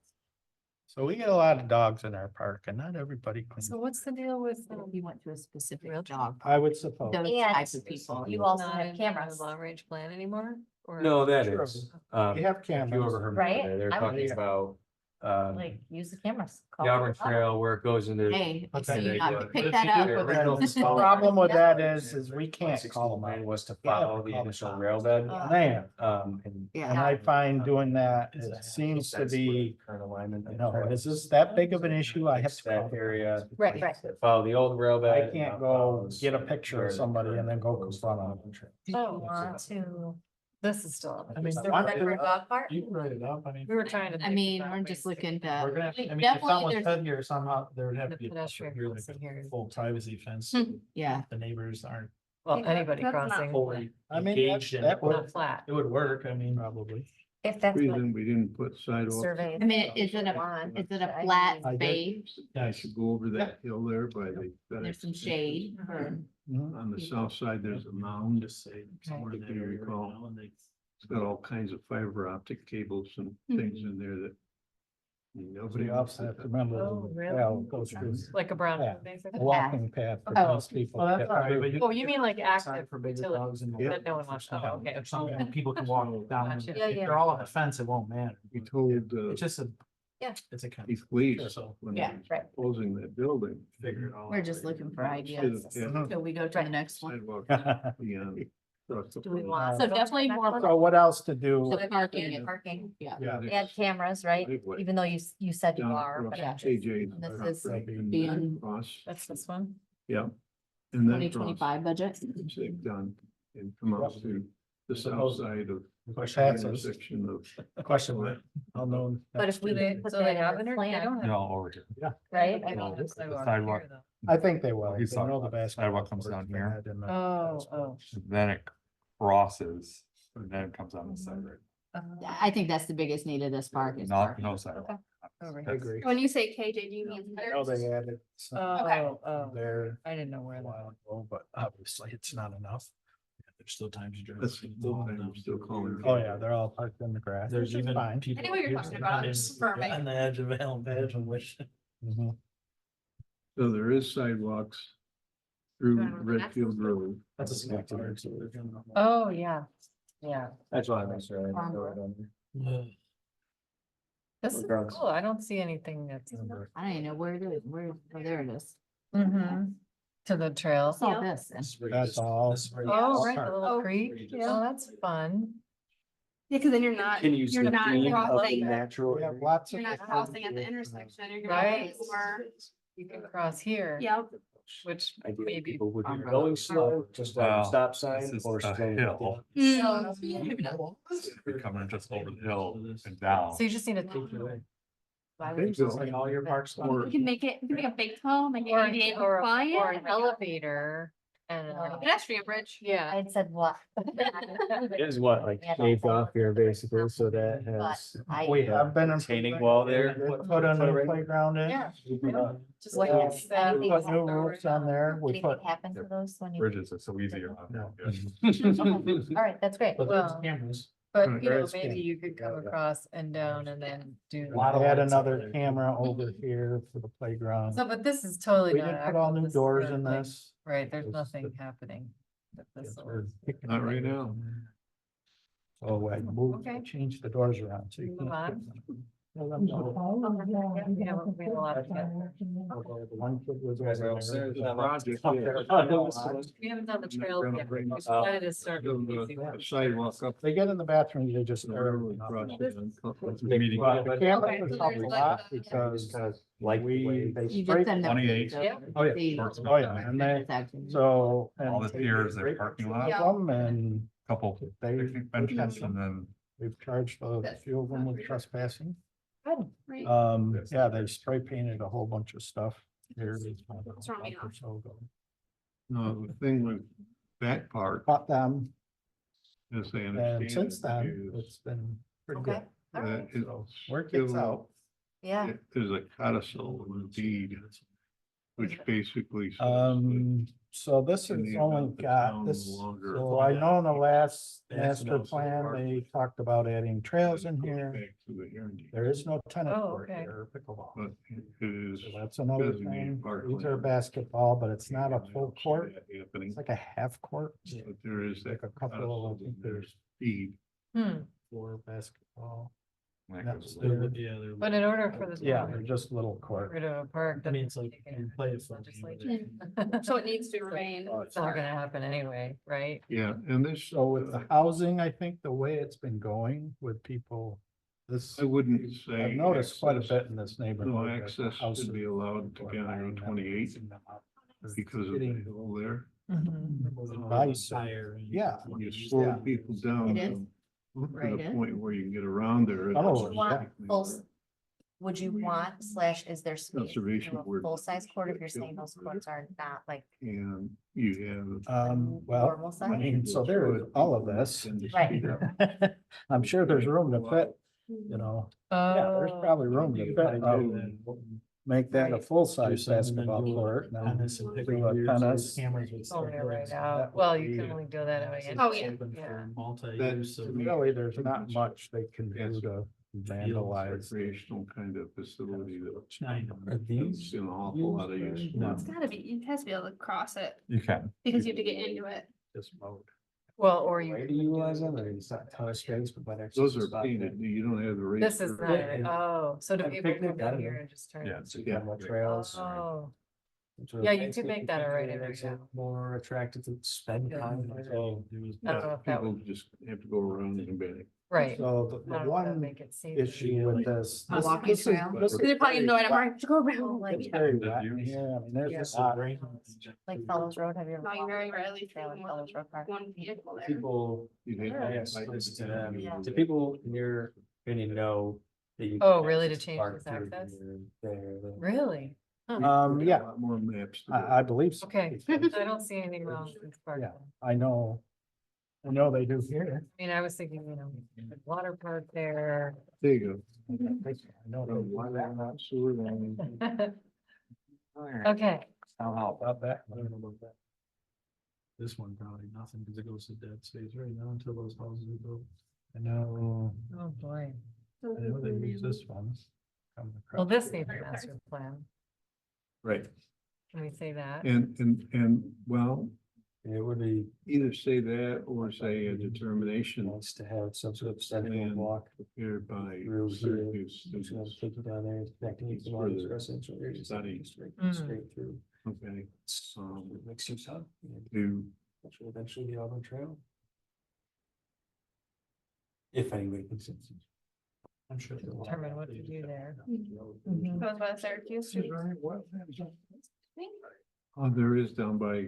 So we get a lot of dogs in our park and not everybody cleans. So what's the deal with? You went to a specific Real dog. I would suppose. Those And types of people. you also Not have in the cameras, Long range plan anymore? Or- No, that Sure. is. We have if you cameras. ever heard Right? about it, They're I would talking use- about, like, use the cameras. Call the Auburn it out. Trail where it goes into. Hey, I Okay. see you not But to if pick you that do up. their but- original The install- problem with that is we can't call them out. Plan was to Yeah, follow the call the initial cops. rail bed. Man, And. Yeah. and I find doing that, it seems to be, Current alignment. you know, is this that big of an issue? I have to. call That the area. cops. Right, right. Follow the old rail I bed. can't and go follows get a picture where of the somebody and current then go proposed confront them. Auburn Trail. Do you want to? This is still. I mean, Is there want one to- for a dog park? You can write it up, I mean. We were trying to. I think mean, about we're ways just to looking get We're to, gonna, have to- I mean, if definitely someone there's- said here somehow, there would have The to be. a pedestrian really crossing here. Full privacy fence, Hmm. yeah. the neighbors aren't Well, Yeah, anybody that's not crossing, fully I mean, engaged in it, that but not flat. it would work, I mean. Probably. If that's what Reason we didn't put sidewalks. survey. I mean, is it a flat I did. space? I should go over that hill there by the. There's some shade. or- Mhm. On the south side, there's a mound. Just say somewhere in If that you area right recall. now, and they- It's got all kinds of fiber optic cables and things in there that. Nobody We else. also have to remember, Oh, the really? trail goes through Like a brown, Yeah. basically. a walking path for Oh. most people. Well, to that's get all right, through. but Oh, you mean like Outside active for bigger utility dogs and. that no one wants to, oh, okay. If something that people can walk down, Gotcha. if Yeah, yeah. they're all on the fence, it won't matter. We told, It's just a. Yeah. It's a kind Keith Lee, So- when Yeah, he was right. proposing that building. figure it all. We're out. just looking for ideas Yeah. until we go to the next one. Sidewalk beyond. Do we want? So definitely more So what else to do? The parking. And parking, Yeah. Yeah. add cameras, right? Driveway. Even though you said you Down are, across but Yeah. KJ. This is and being- across, That's this one? yeah. And then Twenty cross, 25 budget. they've done, and come out to the south side of the Passes. intersection of. Question, I'll know. but if we Do they, put so that they in have our it or they plan, don't have? No, over here. right? I I don't mean, have sidewalk sidewalk. here, though. I think they will. He's They know talking the about basketball sidewalk comes court's down been here. had in the- Oh. Then it crosses, and then it comes on the side, right? I think that's the biggest need of this park is Not, parking. no sidewalk. Over I here. agree. When you say KJ, do you mean? I know they added some Oh, there I didn't know a where that. while ago, but obviously it's not enough. There's still times you drive. That's still time, I'm still calling. Oh, yeah, they're all parked in the grass. There's which is even fine. people. I know what you're here's talking the about, kind just of- confirming. On the edge of Allen Badge, which. Mhm. So there is sidewalks through Going with the next Redfield one? Road. That's a small. Oh, yeah. Yeah, That's why I'm sure. I know it on there. this is Grounds. cool. I don't see anything that's. I don't even know where it is, oh, there it is. Mhm. To the trail. What's all this? That's all. Oh, right, the part. little Oh, creek. yeah. Oh, that's fun. Yeah, cause then you're not, Continues you're the not theme of the crossing, natural. We have area. lots you're of not different crossing at the groups. intersection, you're Right. gonna more, You can cross here, yep. which Ideally, maybe. people would be Umbrella. going slow, just like a Wow, stop This sign is or a slow. hill. You're coming just over the hill and down. So you just need to. Why I would think you so. say all your parks. We can make it, we can make a big toe, make it Or, ADA or, or compliant. an elevator and, Pedestrian bridge. I yeah. had said what? It is what, like Yeah, shaved that's- off here basically, so that But has. I. We have been. Retaining wall there. Put a new playground in. Yeah. We put a- Just like. Yeah. it's, uh, We put new roofs on there. We Anything put. happen to those when you? Bridges are so easy. No. All right, that's great. Well, Cameras. but you There know, is maybe camera. you could come Yeah, yeah. across and down and then do. I had another camera over here for the playground. So, but this is totally We not. didn't put all actual, new this is doors for, in like- this. Right, there's This is nothing the- happening. with this Yes, one. we're kicking Not it. right now. So I moved, Okay. changed the doors around, so you Move can't. on. get them. Well, I'm sorry. Yeah, we have a lot of that. Although the one kid was You guys are over all set? there. Project, Up yeah. there. We haven't done the trails yet. We bring- decided to start with the easy The ones. sidewalk up. They get in the bathroom, they just. the stare. railroad crossing and- Meeting. Well, the Okay, camera so was there's helped a like lot the- because Kind of like the way. they You spray. just send them. 28. Yeah. Oh, yeah. See Oh, yeah, and they, intersection. so. All and this here is their parking lot, Yeah. Them and couple they, picnic benches and then we've charged a few of them with trespassing. Right. Yeah, they spray painted a whole bunch of stuff here. What's wrong with Month or so ago. No, the thing with that part, Caught them, as they and understand since then, it, is it's been pretty Okay. good. All right. that So it's work gets still- out. Yeah. it is a codicil indeed, which basically. says that So this in has the only event the got town this, no longer- so I know in the last That's master also plan, part of they talked about adding trails in Goes here. back to the hearing. There is no tennis Oh, court okay. here, or pickleball. But it is. So that's another designated thing. parkland. These are basketball, but it's not a And I full don't see court. that Happening, It's like a half court. but there is Like that a couple, I codicil think in there's speed. four basketball. like That's those- there. But in order for the. Yeah, town they're to just little get court. rid of a park. I mean, it's like doesn't you make play it it for. legislature. So it needs to remain. It's not gonna happen anyway, right? Yeah, and this. So with the housing, I think the way it's been going with people, this, I wouldn't say. I've noticed quite a access- bit in this neighborhood. No that the access houses should be allowed people are together buying on them, 28 fixing them up. because of the Getting hill there. Nice. Yeah. When you slow Yeah. people down. It is. To Right. the point where you can get around there. Oh, Would you want yeah. full, would you want slash is there space to Conservation do a board. full size court if you're saying those courts are not like And you have. Well, normal I size? mean, so there is all of this. Right. I'm sure there's room to fit, you know, yeah, there's probably room to fit. Make that a full-size basketball court. and then Tennis and do a pickleball. tennis. Cameras would. It's only start right doing out. that would Well, you be- can only do that out again. Oh, yeah. open for Yeah. Multi-use. so- Really, there's not much they can do to vandalize. Recreational kind of facility that. I know. Are these It's an awful lot of use. No. It's gotta be, it has to be able to cross it You can. because you have to get into it. this mode? Well, or you. Way to can utilize do- them, or it's not a ton of space, but by next. Those are painted, you don't have the. This is raised not, curb. it. Oh, so do And people picnic, come I in don't here know. and just turn? Yeah. So you have more trails. Oh, which are Yeah, you nice, could make that picnic already makes right it now. More attractive to spend Yeah. time. there. So, There was- I don't know if that People would, just have to go around and back. right. so I the don't know if that'd one make it safer. issue with this. A this- walking this is- trail? this Because is they're probably very annoyed, I'm wet. like, to go around, like, It's very wet in here. I mean, Yeah. there's a lot. Like Fellows Road, have you ever? no, you walked very the rarely see trail in more Fellows than Road Park? one vehicle there. People, You'd I have to guess, fight listen to it. them. Yeah. Do people in your opinion know that you? Oh, can really, to access the change park this through access? your- there? Really? A Yeah, lot more maps. to I go. believe so. Okay, because I don't see anything wrong with this part. Yeah. I know they do here. I mean, I was thinking, the water park there. There you I know go. Why that not sewer line? Okay, about that. I don't know about that. This one probably nothing because it goes to dead space right now until those houses are built. I know, oh boy. I know they use this one. coming Well, across this here. needs a master plan. Right, Can we say that? and, well, It would be Either say that or say a determination nice to have some sort of central Plan. walk prepared by through here. Syracuse Who's gonna students. take you down there, connecting you to It's all these further residential areas. study. Straight, Mm. straight through. Okay, Mixed use hub. to, Which will eventually the Auburn Trail. If anybody thinks it's. I'm sure. there will. Determine what to do there. Goes by Syracuse. Street. oh, there is down by,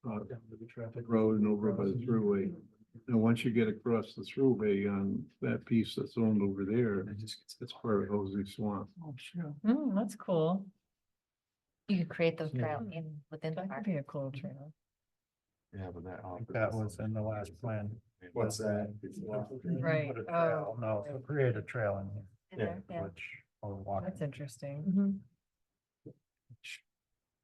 Down to the traffic. road and over by the thruway. And once you get across the thruway on that piece that's owned over there, It just gets. it's part of Hosey Swamp. Oh, sure. That's cool. You could create the Yeah. trail within the That could park. be a cool trail. Yeah, but that. I think that was in the last plan. What's that? Right, Put a trail, oh, no, to create a trail in In Yeah, there, yeah. here, which, or walk. that's interesting.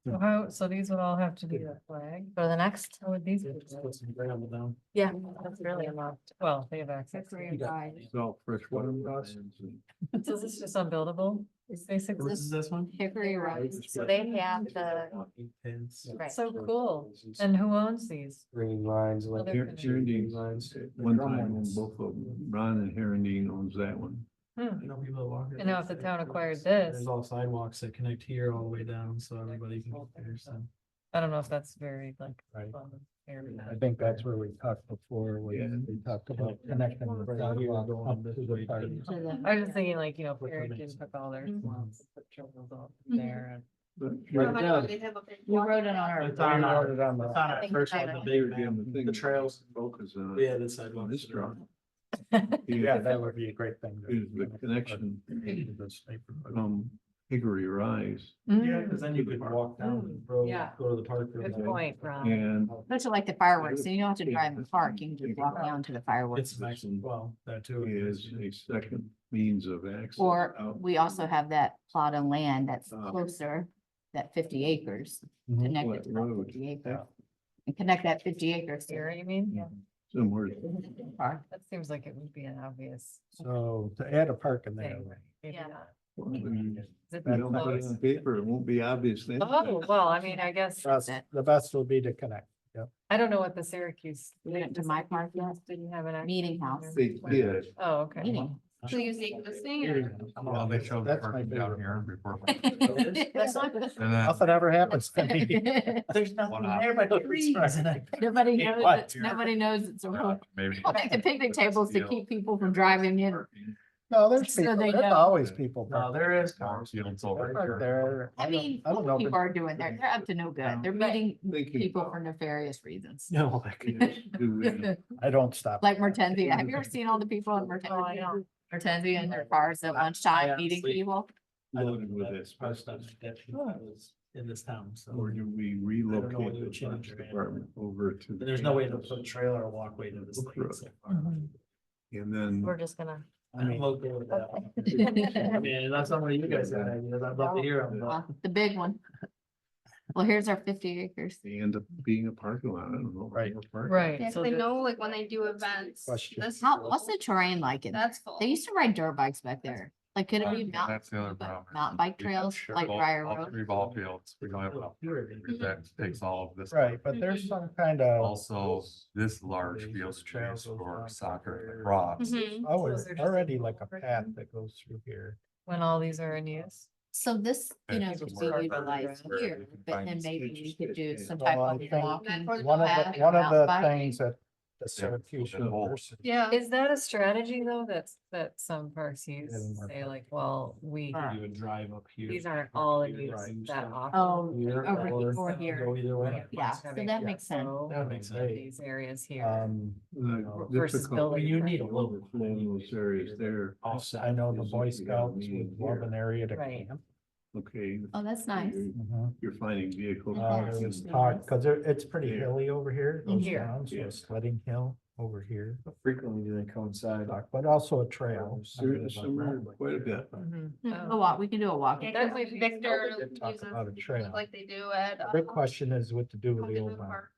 So how, so these would all have to be a flag? Go to the next. How would these be? Let's put some gravel down. Yeah, that's really a lot. Well, they have access. to Hickory it. Rise. It's all freshwater lands and So is this just unbuildable? It's basically This is this one? Hickory Rise. So they have the, Pins. right. so cool. And who owns these? Green lines, like. Other Her- than- Herondine lines. one time owned both of them. Ron and Herondine owns that one. You know, people that walk. And now if the town acquired this, There's all sidewalks that connect here all the way down, so everybody can get there, so. I don't know if that's very like. Right. fun area. I think that's where we talked before, when we talked about connecting the sidewalk up to the park. To the- I was just thinking like, you know, Which one Farrington makes took all their Mhm. swamps, and put trails all there and. But Right. here How much Yeah. do they have up in- We wrote it on our. It's on our- It's on the- it's on our think first I one, the know. big again, the map, thing the trails. focus on Yeah, the sidewalks. this drawing Yeah, that would be a great thing. to- is the connection to this neighborhood. from Hickory Rise. Yeah, because then you could walk down the road, Yeah. go to the park. Good road. point, Ron. And Especially like the fireworks, so you don't have to drive in the park, you can just walk down to the fireworks. It's nice, well, that too. is a second means of access. Or out. we also have that plot of land that's Uh, closer, that 50 acres, Mhm. connect What it to that road? 50 acres. And connect that 50 acres. Here, you mean? Yeah. Somewhere. Park. That seems like it would be an obvious So to add a park in there, thing. Maybe Yeah. not. You Is it don't put it close? on paper, it won't be obvious then. Oh, well, I mean, I guess, the best will be to connect. I don't know what the Syracuse. We went to my park yet? Didn't have an. Meeting house. They did. Oh, okay. Meeting. So use the existing or? Well, they showed the That's my parking down favorite here one. before. That's not- And then, Nothing ever happens to me. There's nothing One there but option. trees. Nobody Yeah, knows, what? nobody knows it's a road. maybe. I'll take the picnic tables to keep people from driving in. No, there's So people, they there's know. always people. No, there is. Fields They're over parked here. there. I mean, I don't what know. people are doing there, they're up to no good. They're meeting Thinking people about for nefarious reasons. No, do we- I don't stop. Like Mertensia. Have you ever seen all the people in Oh, I Mertensia? know. Mertensia in their cars at lunchtime meeting honestly- people? Loaded with That's part of stuff that was in this town, so. Or do we know relocate when you the change parks your department over to? And there's no way to put a trail or walkway to this thing. so far. And then. We're just gonna. I'm okay with that. I mean, that's some of you guys got ideas. I'd love to hear them. but- The big one. Well, here's our 50 acres. They end up being a parking lot, I don't know. Right. Right. Yeah, so 'cause they the- know like when they do events. Question. this- What's the terrain like? That's full. They used to ride dirt bikes back there. Like, could it be That's the other mountain, problem. mountain bike We have trails share like both- Briar all Road? three ball fields. We don't have enough. That takes all of this. Right, but there's some kind of, Also, this large field space for soccer and lacrosse. Mhm. oh, Those it's are just already like like a path that goes through here. When all these are in use. So this, you know, And could it's be more utilized where here, you can but find then maybe space we could do to- some Well, type I of think walking. One One of path the, or one of mountain the bike. things that the Syracuse with the whole- University. Yeah. Is that a strategy though, that some parks use? Getting more Say like, well, we, You would drive up here. these aren't all in use Right. that often. Oh, Here over or here. Go either way. Yeah, so that makes sense. That makes sense. These areas here. The Versus difficult- building You need a overflow little. in those areas there. Offset. I know the is Boy if you got a Scouts meeting would love here. an area to Right. camp. Okay. Oh, that's nice. Mhm. You're finding vehicles. There was talk, because it's pretty Yeah. hilly over here, it goes Here. down, so Yeah. a sledding hill over here. Frequently do they coincide? But also a trail. Similar quite a bit. Mhm. Mhm. A walk, we can do a walk. Yeah, That 'cause might be- Victor Talk uses about a trail. like they do at. The big question is what to do with the Pumpkin old Moon barn. Park.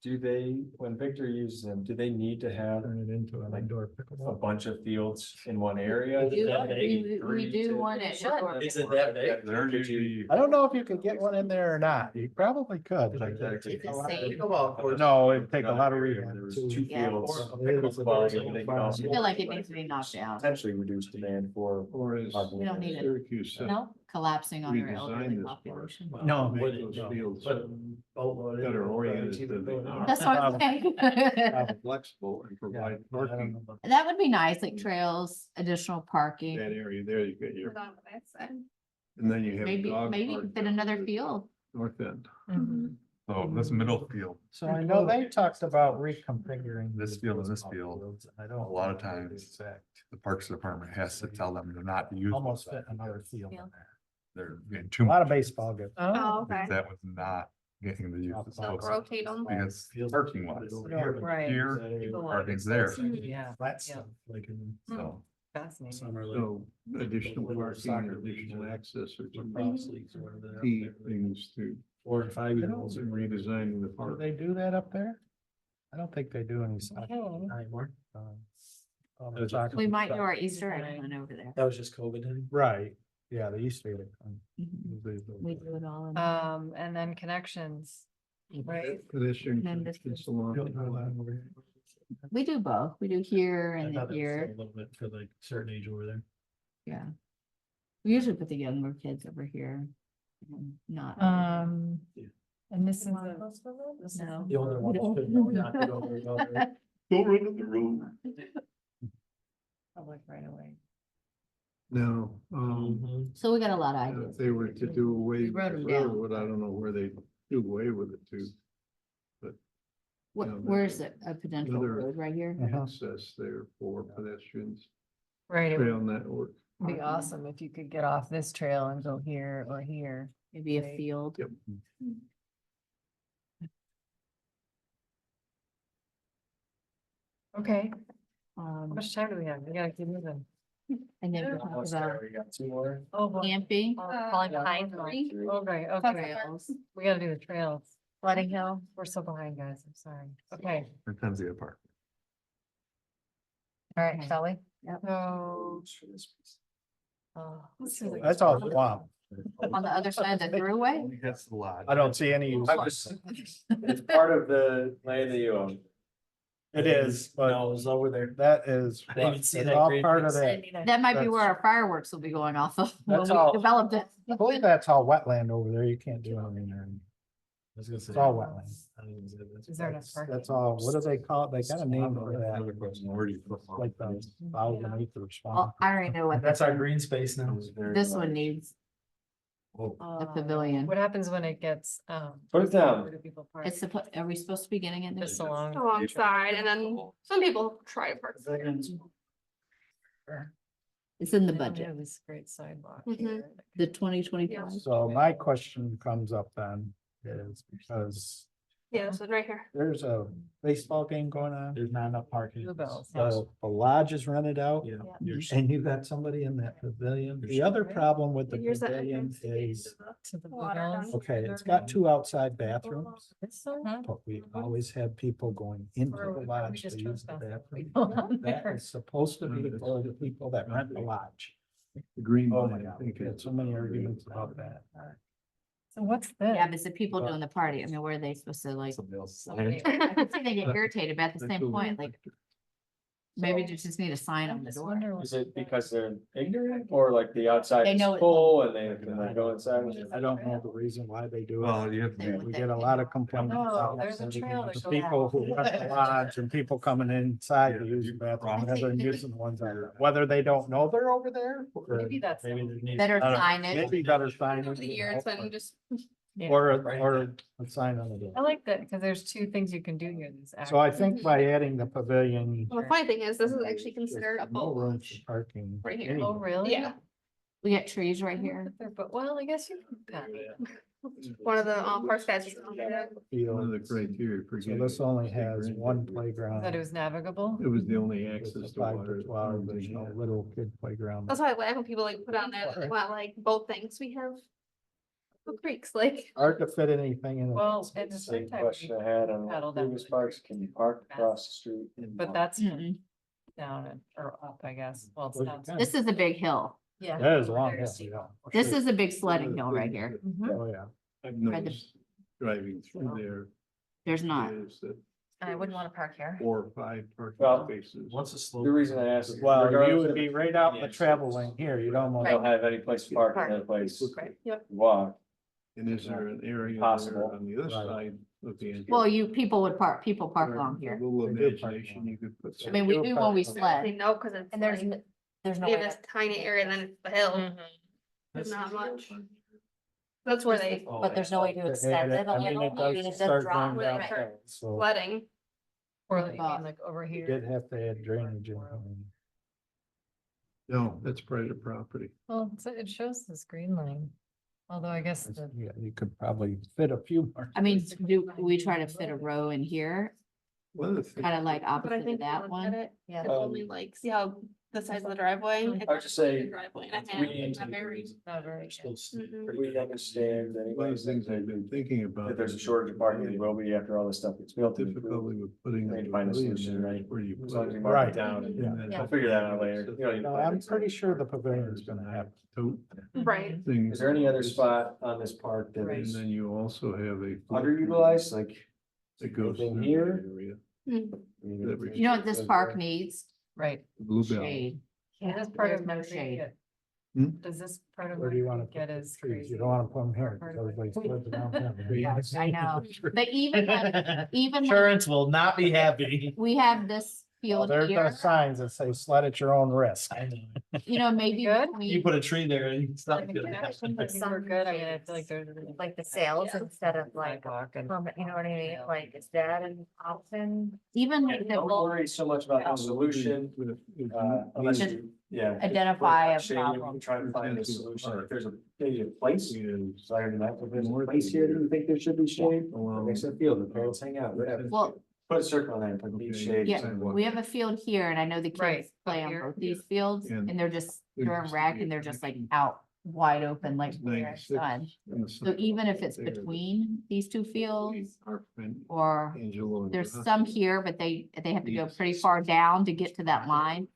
Do they, when Victor uses them, do they need to have Turn it into an indoor a pickleball. bunch of fields in one area? We do- that big? we do one at. Woodward. Is it that big? They're usually. I don't know if you could get one in there or not. You probably could. Like, It's the same. no, it'd take a lot of rehab. There's too. two Yeah. fields. It is. Pickleball, and they can I also feel like it needs to be knocked down. potentially reduce demand for. Or is We don't need it. Syracuse said, No, collapsing on your redesign elderly this park. population. No. make those fields better oriented than they are. That's what I'm saying. Flexible and provide parking. That would be nice, like trails, additional parking, That area there, you get your, Put on the backside. and then you have. maybe, dog maybe park fit down another there, field. North end. Mhm. So this middle field, So I know they talked about reconfiguring. This these field and this baseball field, fields. I a don't. lot of know the times exact- the Parks Department has to tell them to not use. Almost fit another field in there. They're getting A too lot much. of baseball gets. Oh, Oh, okay. That was not getting the use. it's So supposed to. rotate them. Because parking wise, right. here, People want parking's there, Yeah, Flat Yeah. stuff, like in. so. fascinating. Some are like. So additional Little parking soccer or leagues additional or access or lacrosse leagues or whatever they're up key there, like things to 4 and 5 year olds. and redesigning the Do park. they do that up there? I don't think they do any. soccer. Okay. Anymore. Soccer We might do stuff. our Easter egg hunt over there. That was just COVID. Then. Right, yeah, they used to. Mhm. We do it all. in- And then connections, right? Pedestrian And this connections is- along. We do both. We do here I and thought then that was here. A little bit for like certain age over there. Yeah. We usually put the younger kids over here. and Not. And this is No. The older ones couldn't know not to go very well there. Don't run in the road. public right away. No, So we got a lot of ideas. if they were to do away We with wrote the 'em down. railroad, I don't know where they do away with it to. What, Yeah, where's it? A potential another- road right here? Access there for pedestrians, Right, it trail network. would be awesome if you could get off this trail and go here or here. Maybe a Right. field. Yep. Okay, how Um, much time do we have? We gotta keep moving. and then we talk Almost about there, we got two more. Oh, boy. camping, Falling behind. Okay, okay, trails. we gotta do the trails. Flooding Hill, we're so behind, guys, I'm sorry. Okay, Mackenzie Park. all right, Okay. Shelley. Yep. So. this is a- That's all swamp. On the other side of the thruway? That's the lot. I don't see any use. I'm just- It's part of the land that you own. It is, but No, it was over there. that is, I didn't even see it's that all grade part of fix. that. That might be That's- where our fireworks will be going off of when That's we all. developed it. I believe that's all wetland over there. You can't do anything there. I was gonna say. It's all wetland. I didn't even say that. Is there enough That's parking? that's all. What do they call it? They got a name for Another that. question, where do you put? Like the 1,000 acre Well, swamp. I already know what That's our green space now. this one needs, a pavilion. What happens when it gets, Put it down. where do people park? It's supposed, are we supposed to be getting it? Just along. Alongside, and then some people try to park. there. It's in the They don't budget, have This great sidewalk Mhm. here. the 2025. So my question comes up then is because Yeah, this one right here. there's a baseball game going on. There's not enough parking. Bluebells. The lodge is rented out. Yeah. Yeah. There's- And you got somebody in that pavilion. The other problem with the Here's the pavilion entrance to the- is, To the Water Bluebells. okay, it's got 2 outside bathrooms, It's so. but we always have people going into Or the we lodge just to use the trespass bathroom. people That there. is supposed to be for the people that rent the lodge. The green. Oh line, my I God, think we had it's- so many arguments about that. So what's Yeah, this? but it's the people doing the party. I mean, where are they supposed to like? Somebody else. Somebody- I can see they get irritated, but at the That's same what- point, like, maybe they just need a sign I on the just door. wonder what- Is it because they're ignorant or like the outside They is know it- full and they can like go inside? I don't know the reason why they do Well, it. you have They to. would We think get a they lot of know. complaints. No, about there's a trail that the goes people who rent the lodge and people coming inside to use the bathroom, I whether think- they're using the ones out there, whether they don't know they're over there. or Maybe that's. Maybe there needs. Better I don't know. signage. Maybe better signage. Over the year, it's been just. Yeah. Or a sign on the door. I like that, because there's 2 things you can do here. This So I think by adding the pavilion. Well, the funny thing is, this is actually there's considered a no boat room launch. for Parking. Right here. anywhere. Oh, really? Yeah, We got trees right here. But, well, I guess you can. one of the park guys. just- One of the Fields. criteria for. So getting this only a has green one big- playground. That it was navigable. It was the only It's access a to 5 water. to 12, there's no little kid playground. That's why I laugh when people like put on there that they want like both things. We have Creeks, like, Hard to fit anything in. Well, in the Same springtime, question I had on paddle down previous the parks, creek. can you park across the street? and but walk? that's Mm-mm. down or up, I guess. Well, it's Well, down. you can. This is a big hill. Yeah. That is a long Very hill, steep. yeah. This is a big sledding hill right here. Mhm. Oh, yeah. I've Right, the- noticed driving through there. There's not. Is that I wouldn't want to park here. 4 or 5 Well, parking spaces. Once a slope. The reason I asked. is Well, you regardless would of- be right out in the travel lane here. You'd almost. Don't have any place to park, Park. another place to Right. walk. And is there an area Possible. there on the other Right. side of the? Well, people park along A here. little They do park imagination, along. you could put. I mean, we do when we say sled. no, cause it's And there's, like, there's no in way. this tiny area, and then it's the hill, Mhm. there's not much. That's where they But there's no way to extend it a I mean, little, I mean, it does start drop. going Right. downhill, so flooding. Or you But- mean like over you here. did have to add drainage in. No, that's private property. Well, it shows this green line. Although I guess the. Yeah, you could probably fit a few more. I mean, do we try to fit a row in here, One of the things. kind of like But I opposite of think that look one? at it, Yeah. it's only like, see how the size of the driveway? It's I would just say, the driveway and a we half, need it's to- not very. Not very. Mhm. We understand that One of the things I've been thinking about. if there's a shortage of parking, there will be after all this stuff gets built. Difficulty with putting. We the need to find a pavilion solution, there, right? Where you As put long as it. we mark Right. it down, and And then- we'll figure that out later. You don't need to No, plan I'm it. pretty sure the pavilion is gonna have. Tote Right, things. Is there any other spot on this park that And is then you also have a. underutilized, like? That goes anything through here? that area. Mm. You know what this park needs? Right. Bluebell. Shade. Is this part There's of no my shade. Does this part of Where my do you wanna creek get put the as trees? crazy? You don't wanna put them here, because everybody's living down there. I know. But even like Insurance will not be happy. we have this Well, field there's here, the signs that say sled at your own risk. I know. you know, maybe Good? You between, put a tree there and you can stop. I think we're good. I mean, I feel like there's. Like the sales instead of like, Sidewalk and. you know what I mean? Like, is that an option? even Yeah, like the don't little worry so much about the solution, unless Just you, yeah. identify a Shane, you problem. can try to find a solution, if there's maybe a place, Is so I already know, if there's a place here that you think there should be shade, or makes it feel, the parents hang out, whatever. Well, Put a circle on that, and put beach shade. yeah, sidewalk. we have a field here and I know the Right, kids play up on here. both these fields And and they're just there during used to rec be and a they're just like connection. out wide open like where it's 96 done. in the So even if it's there, between these two fields our friend or Angelo and there's Ross. some here, but they have to go pretty far down to get to that line.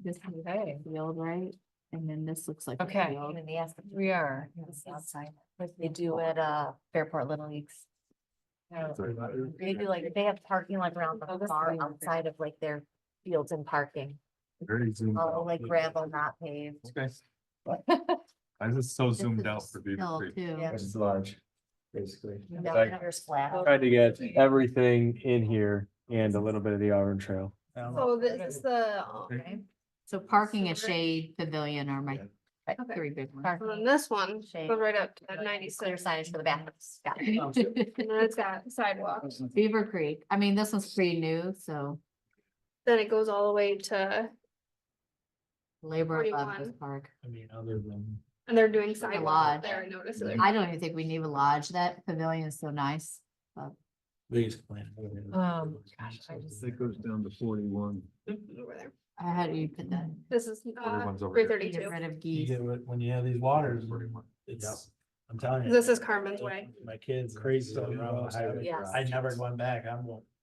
This is Okay. the field, right? And then this looks like. a Okay. field. Even the ask. We are. Outside, like they do at Fairport Little Leagues. They do like, they have parking like around Oh, the this car is- outside of like their fields and parking. Very zoomed All out. like gravel, not paved. Okay. I was so This zoomed is out for Beaver hill Creek. too. Yeah. It's large, basically. Down Like, there's flat. tried to get everything in here and a little bit of the Auburn Trail. so this is the, Okay. So parking and shade pavilion are my Okay. three big ones. and then this one Shade. goes right up to Clear 96, signage for the bathrooms. Got it. and then it's got sidewalks, Beaver Creek, I mean, this one's pretty new, so then it goes all the way to, labor above this 41. park. I mean, other than. and they're doing lodge. sidewalks there, I noticed. So I don't even think we need a lodge. That pavilion is so nice. Biggest plan. Gosh, I just. That goes down to 41. over there. How do you put that? This is, Everyone's over three here. Get 32. rid of You geese. get, when you have these waters, it's, I'm telling you. This is Carmen's Way. My kids. Crazy so around the highway. Yes. I never went back.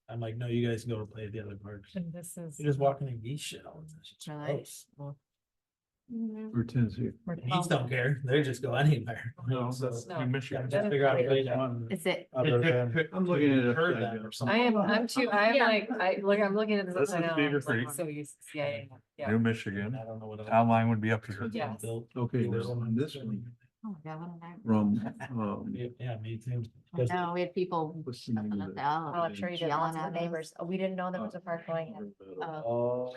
I'm like, no, you guys can go play at the other parks. And this is. You're just walking in geese shit all the time. It's Really? gross. Mhm. Hortensia. we're Geese don't care. They just go anywhere. No, So, that's No. New yeah, Michigan. just figure out a way down. Is it, Other than, I'm looking at it Heard upside that down. or something. I'm Yeah. like, I'm looking at this. This upside is down, Beaver I'm like Creek. So used to, yeah, yeah. New Michigan. I don't know what else. Town line would be up here. Yeah. Built. Okay, now on this one, oh, yeah, what did from, Yeah, me too. I know, we had people what's the name stuffing of us it? out. Oh, I'm sure you did Yelling lots of at the us. neighbors. Oh, we didn't know there was a park going in. Oh.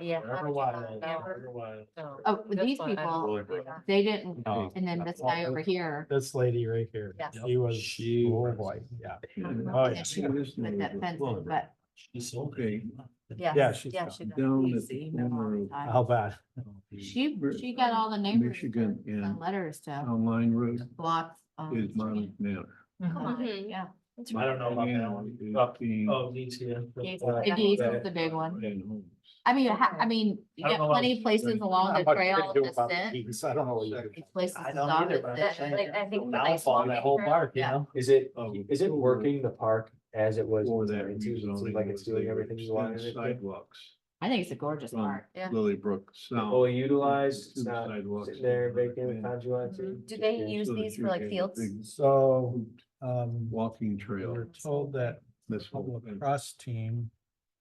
Yeah. Forever wild, forever wild. So, Oh, this these one, I don't people, Really big. they didn't, Oh. and then this guy over here, this lady right here, Yes. she was, She oh was- boy, yeah. oh, yeah. she It is put that new. fence in, but She sold Okay. it. Yes, Yeah, she's yeah, gone. she does. Down we at see the them all corner the of time. How bad? She got all the neighbors to Michigan send and letters to Town Line Road block. is Monmouth Manor. Mhm. Come on, Mhm. yeah. I don't know about that one. And is Oh, being- Oh, these, yeah. Geese. The geese is the big one. and homes. I mean, you I don't get know what plenty of places along the Not much trail to do to about the sit. geese. I don't know what you do. These places I to don't stop either, and but I'm sit. saying Like, I think the downfall nice of that whole walking park, you Yeah. know? Is it, Oh, is it working the park as it was? Or when that it seems rezoning like it's was doing they everything you wanted it extend to? sidewalks I think it's a gorgeous from park. Yeah. Lilybrook south. Fully utilized, it's to the not sidewalks sitting there over vacant the and times you want to. Mm-hmm. Do they use so that these you for like get a fields? big So, Walking we trail. were told that This the whole thing. lacrosse team,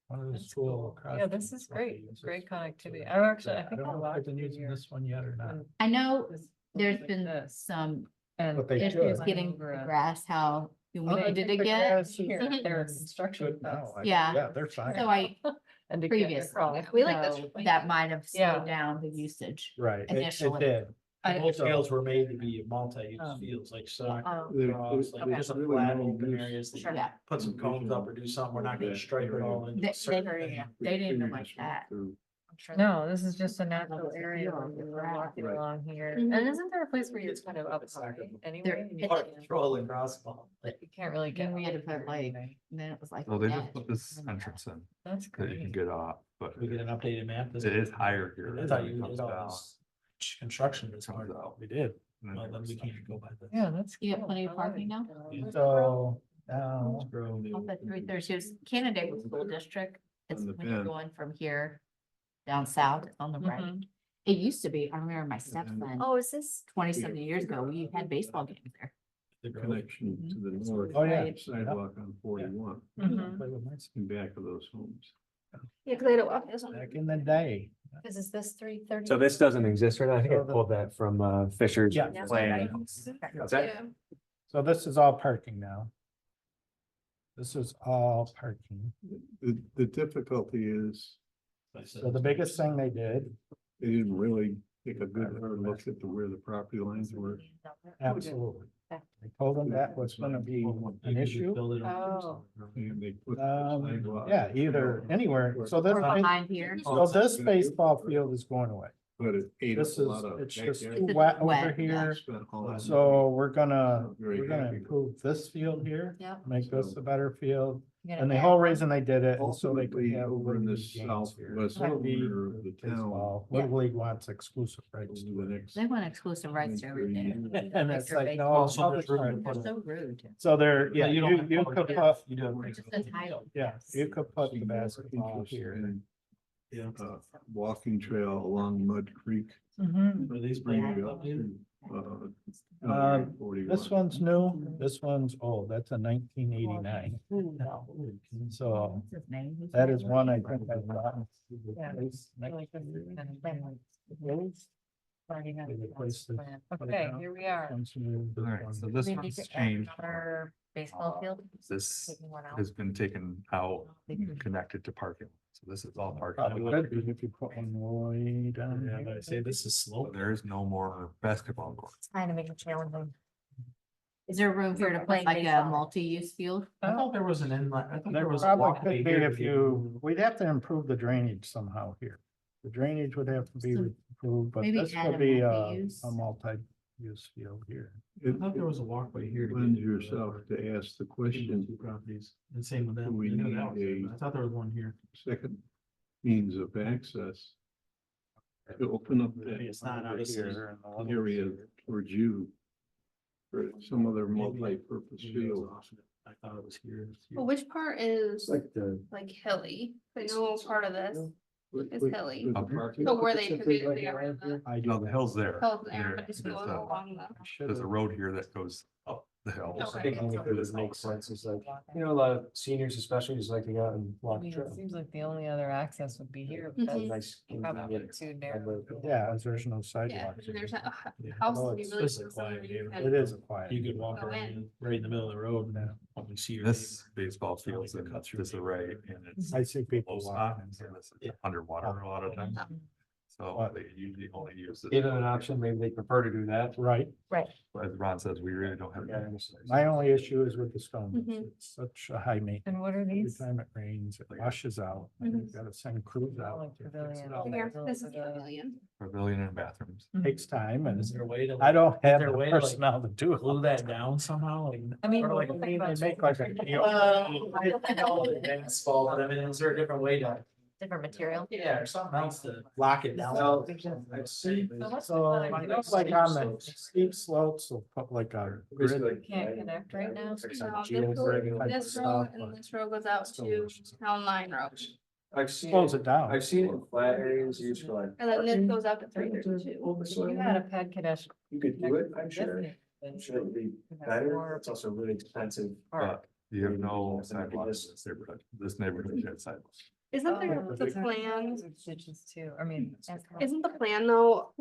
one of the That's school cool. lacrosse. Yeah, this teams is great. uses Great it. connectivity. I actually, I I think don't I know if walked they've been through using here. this one yet or not. and I know this there's looks like been this. some And But they issues should. getting the grass, how But I humid think it the gets. grass here, Mhm. Their construction. Good now. fence. Yeah. Yeah, they're fine. So I, And to get previously, across. We like this. so that might have Yeah. slowed down the usage. Right, it Initially. did. Both fields were made to be multi-use Um, fields, like soccer. Oh, lacrosse, like Okay. there's a Really flat no open use. areas. that Sure. Yeah. Put some cones up or do something. We're not gonna Yeah. stripe it all in. They certain didn't- thing. they didn't Figure like this that. through. I'm sure. No, this is just a natural Levels of area field when you with were grass. walking Right. along here. Mhm. And isn't there a place where you're kind of up high anyway? There- and you it's- can't- Throw a lacrosse ball. You can't really get. Then we had to up put here like, anyway. then it was like. So they net. just put this entrance in That's that you can great. get off, but We get an updated map. it is higher here. I thought It you comes did all down, this construction that's comes hard. out, We did. and then Well, then we there's can't go by this. Yeah, that's. You got cool. plenty of I love parking it. now? So now, Off at 3:30, Canandaigua School District, it's On the when you're bend. going from here down south, it's on the right. Mhm. It used to be, I remember my stepson, Oh, is this? 20-something years ago, we had baseball games there. The connection to the north. Oh, yeah. Right. Sidewalk on 41 Mhm. in back of those homes. Yeah, cause I don't walk this one. back in the day. Is this 3:30? So this doesn't exist right now. I think I So the- pulled that from Fisher's Yeah. plan. What's that? Yeah. So this is all parking now. This is all parking. The difficulty is So the biggest thing they did, they didn't really take a good hard look at where the property lines were. absolutely. I told them that was gonna be an issue. Oh. And they put. sidewalk. Yeah, either anywhere. So this, Or behind here. so this baseball field is going away. But it ate up This a is, lot of. it's just backyard. too It's wet over wet, here. Spent all that So money. we're gonna, Not very we're gonna happy. improve this field here, Yep. make this a better field. You gotta And the add whole one. reason they did it is so they could Ultimately, have. over in Little this League games here. southwest Rugby, corner of the town. baseball. Yeah. Little League wants exclusive rights over to the it. next They want exclusive rights to everything. And it's like, no. Oh, so public there's room to park. put They're it. so rude. So there, yeah, you don't have you public could parks. put, You do. We're just entitled. yeah, you could put the basketball Interest here. in, Yeah. Walking trail along Mud Creek. Mhm. Are these bring brand you new? up to, Um, 41. This one's new, this one's old, that's a 1989. So What's his name? Who's that is name? one I think I've gotten. Yeah. Replace next Like this is year. kind of been like- Already has They the replaced the- plan. Okay, here we are. One's new, this Alright, one's- so this We one's need to add changed. Our baseball field. This Taking one out. has been taken out and connected to parking. So this is all Probably parking. could be if you put one way down Yeah, but I here. say this is So slow. there is no more basketball court. It's kind of making it challenging. Is there room for to Playing put like a baseball. multi-use field? I thought there was an inlet. I thought There there was. a probably walkway could be here if to you, we'd have to improve the drainage somehow here. The drainage would have to be So improved, but maybe this add would a be multi-use? a multi-use field here. I thought there was a walkway here. to get Lend to, yourself to ask the question, Two properties, and same with that. We I knew need that was a- there, but I thought there was one here. second means of access. To open up Maybe that it's not obviously. area towards you. For some other Maybe multi-purpose maybe it was field. off. I thought it was here. Well, which part is It's like the. like hilly? I know part of this is hilly. With the parking. So where they could be, they got rid of the I No, do. the hill's there. hills there, There- but just there's going a- along the. There's a road here that goes up the hill. Just Okay. thinking if it would make sense, it's like, you know, a lot of seniors especially just like to go out and I walk the mean, it trail. seems like the only other access would be here. Mhm. but that's Nice. Probably convenient too narrow. roadway. Yeah, as there's no Yeah, sidewalks. and there's a Yeah. house Well, would be it's really. just a close quiet where you neighborhood. can- It is a quiet. You could walk Go around in. right in the middle of the road and only see your. This baseball field's in Cut through. disarray and it's I see people low walking. spots and this is underwater a lot of times. So What? they usually only use this. Given an option, maybe they prefer to do that. Right, As Ron says, we really don't have. Yeah. my only issue is with the stones. Mhm. It's such a high maintenance. And what are Every these? time it rains, it washes out. and Mhm. You've gotta send crews out. Like to fix pavilion. it up. Here, this is the- the pavilion. Pavilion and bathrooms. Takes time and Is there a way to? I don't have there a the way to, like, personnel to do it. Glue that down somehow? I mean, Or like, think They about make like a. I know advanced fall, but I mean, is there a different way to different material. Yeah, or something else to lock it down. I've seen. So, I know like on the steep slopes, they'll put like a grid. Can't connect right now. No, geogrid type this of road stuff, and but this road goes out to Town Line Road. I've seen, Slows it down. I've seen it in flat areas used for like. And then this goes out to 332. You had a pad Kadesh. You could do it, I'm sure. I'm sure it'd be better. It's also really expensive. Park. You have no sidewalks in this neighborhood. This neighborhood has sidewalks. Isn't there the plan? Ditches too, I mean. Isn't the plan though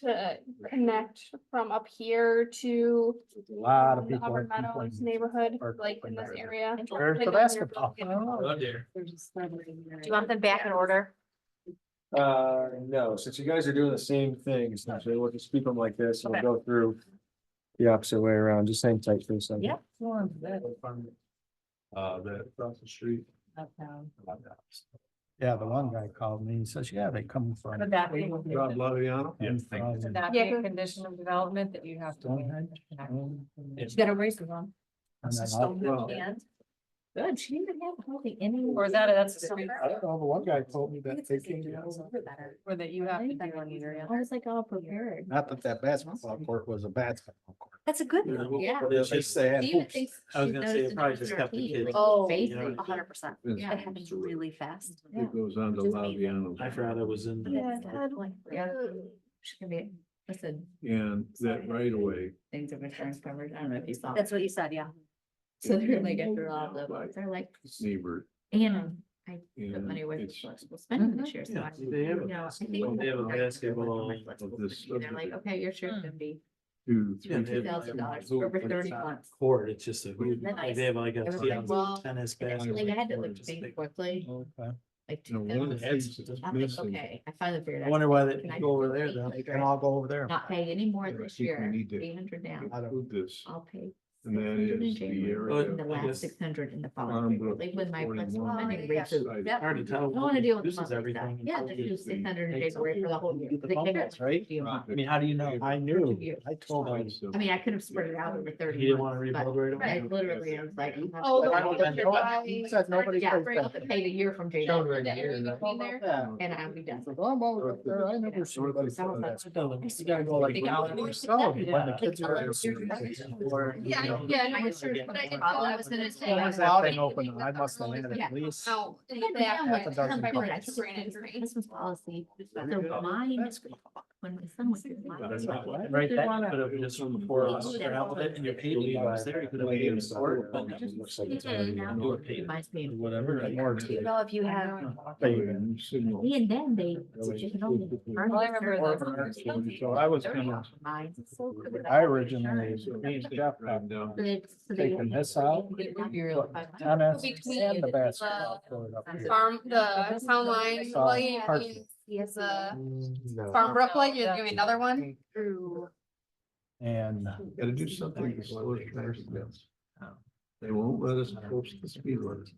to connect from up here to A lot of the people. Upper are Meadows complaining. neighborhood, Park like in this up there. area? There's the Like, basketball. Oh dear. Do you want them back in order? No, since you guys are doing the same thing, essentially, we'll just keep them like this, and we'll go through. The opposite way around, just hang tight for a second. Yeah. That Across the street. Yeah, the one guy called me, he says, yeah, they come from. Would that be, Rob Laviano. Yeah, and thank you. from- would that be a condition of development that you have to? She got her braces on. And then I'll- Well, Good, she didn't have hardly any. Or is that, that's a I don't know, the one guy told me that they can. or that you have to do on the area. I was like all prepared. Not that that basketball court was a basketball court. That's a good thing, yeah. But it's just, They had She even hoops. thinks. I was she's gonna say, noticed it probably an just extra kept the heat, kids- like, Oh, face you it, know. 100%. Yeah. That happens really fast. It goes on to Which is amazing. Laviano. I forgot I was in. Yeah, Yeah. She can be, listen, And that right away, things of insurance coverage, I don't know if you saw. That's what you said, yeah. So they're like, after all the, they're like, neighbor, and I put and money away for it's flexible spending this year, so Yeah, I. they have a you know, I think basketball- they have a I'm gonna basketball my flexible of this spending. They're like, okay, your share can be to Yeah, they have $2,000 like a over hoop, 30 but it's not months. Court, it's just a hoop. Isn't that Like, they have like a Everybody's well, tennis And basket. actually, I had to look Just big like- quickly, Okay. like you know, one of the 2,000. things that's I'm like, missing. okay, I finally figured out. I wonder why they Can I go over just there pay though. my They can drive? all go over there. Not pay any more I this think we year, need to 800 down. Include this, I'll pay. and that 600 in is the January, area. and the I last guess 600 in the Farm following year, Brook like with my 41 flexible spending yeah. rate. too. side. Yep. Hard to tell. I don't wanna deal with the This is monthly everything. stuff. Yeah, just do Obviously, 600 in takes January for the whole year. Get the They bump take ups, right? it. I mean, how do you know? I knew, I told him. I mean, I could have spread it out over 30 He didn't want to months, rebuild but right away. I literally, I was like. I'm not Oh, sure. the I one don't that know. you're He said nobody Yeah, pays bring up that. the paid a year from Showed January, right here, in like, there. yeah. and I'll be done. Like, oh, I'm over up there, I never see anybody. So I was like, You gotta go like. They got down more and- So, stuff. when the kids Yeah. are. Or, you Yeah, know, yeah, I no, was sure, but I didn't know I was gonna say. When was that thing open? I must have had Yeah. at least. Out in the Yeah, back, like, half a dozen by where kids. it's drainage drains. Christmas policy, so mine, when my son was. mine- Right, that could have just from before us, or held it in your paid leave, I was there, you could have paid him for it, but Looks like it's Mhm. already- Now, do it paid. mine's paid. whatever. like, More You know, if you have, And signal. and then they can only. Well, I remember So I was gonna, Mine. I originally, me and Jeff Driving down. taking this out, tennis and the basketball court up here. Farm, the Town Line Uh, light parking. and the No. Farm Brook light, you're doing another one? Through. And Gotta do something to slow it down. They won't let us post the speed limit.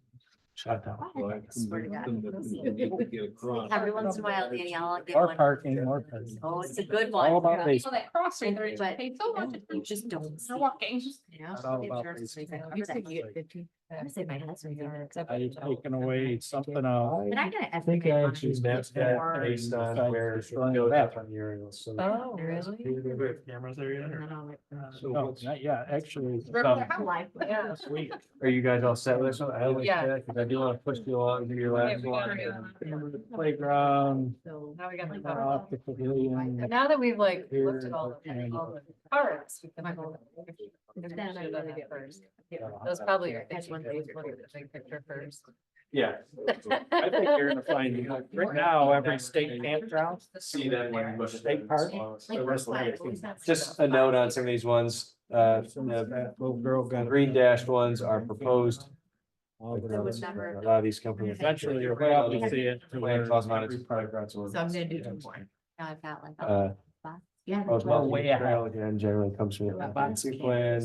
Shut down. So I convinced them that we need to get across. Every once in a while, Danny, I'll get more one. parking, more parking. Oh, it's a good one. All about So baseball. that crossing there, you But paid so much. you just don't see. They're walking. You know? It's all about Insurance is baseball. like, "Remember that you get 15?" I'm gonna say my husband did it. I've taken away something out. But I gotta I think estimate. I on actually it. mapped that based on where it goes up on the aerial, so. Oh, There is. really? Do we have cameras there yet? And or- then I'll let- So No, what's, not yet, actually. Life. Yeah. Sweet. Are you guys all set with this one? I always Yeah. check, because I do want to push you along to your last we one. gotta go. Playground, So. Now we got the. off the pavilion. Now that we've like Here, looked at all and- the parts, we can. Then I really get first. Yeah. Those probably are. That's one things thing. you look at the big picture first. Yeah. I think you're gonna find, right now, every state campground, See that when. State park. Just a note on some of these ones, the Little girl got. green dashed ones are proposed. All the I would rest. never- A lot of these companies. Eventually, you'll probably see it. Plan calls them out as playgrounds. So I'm gonna do two more. Now I've got like. Yeah. Most Oh, way ahead. trail again generally comes from a comprehensive plan.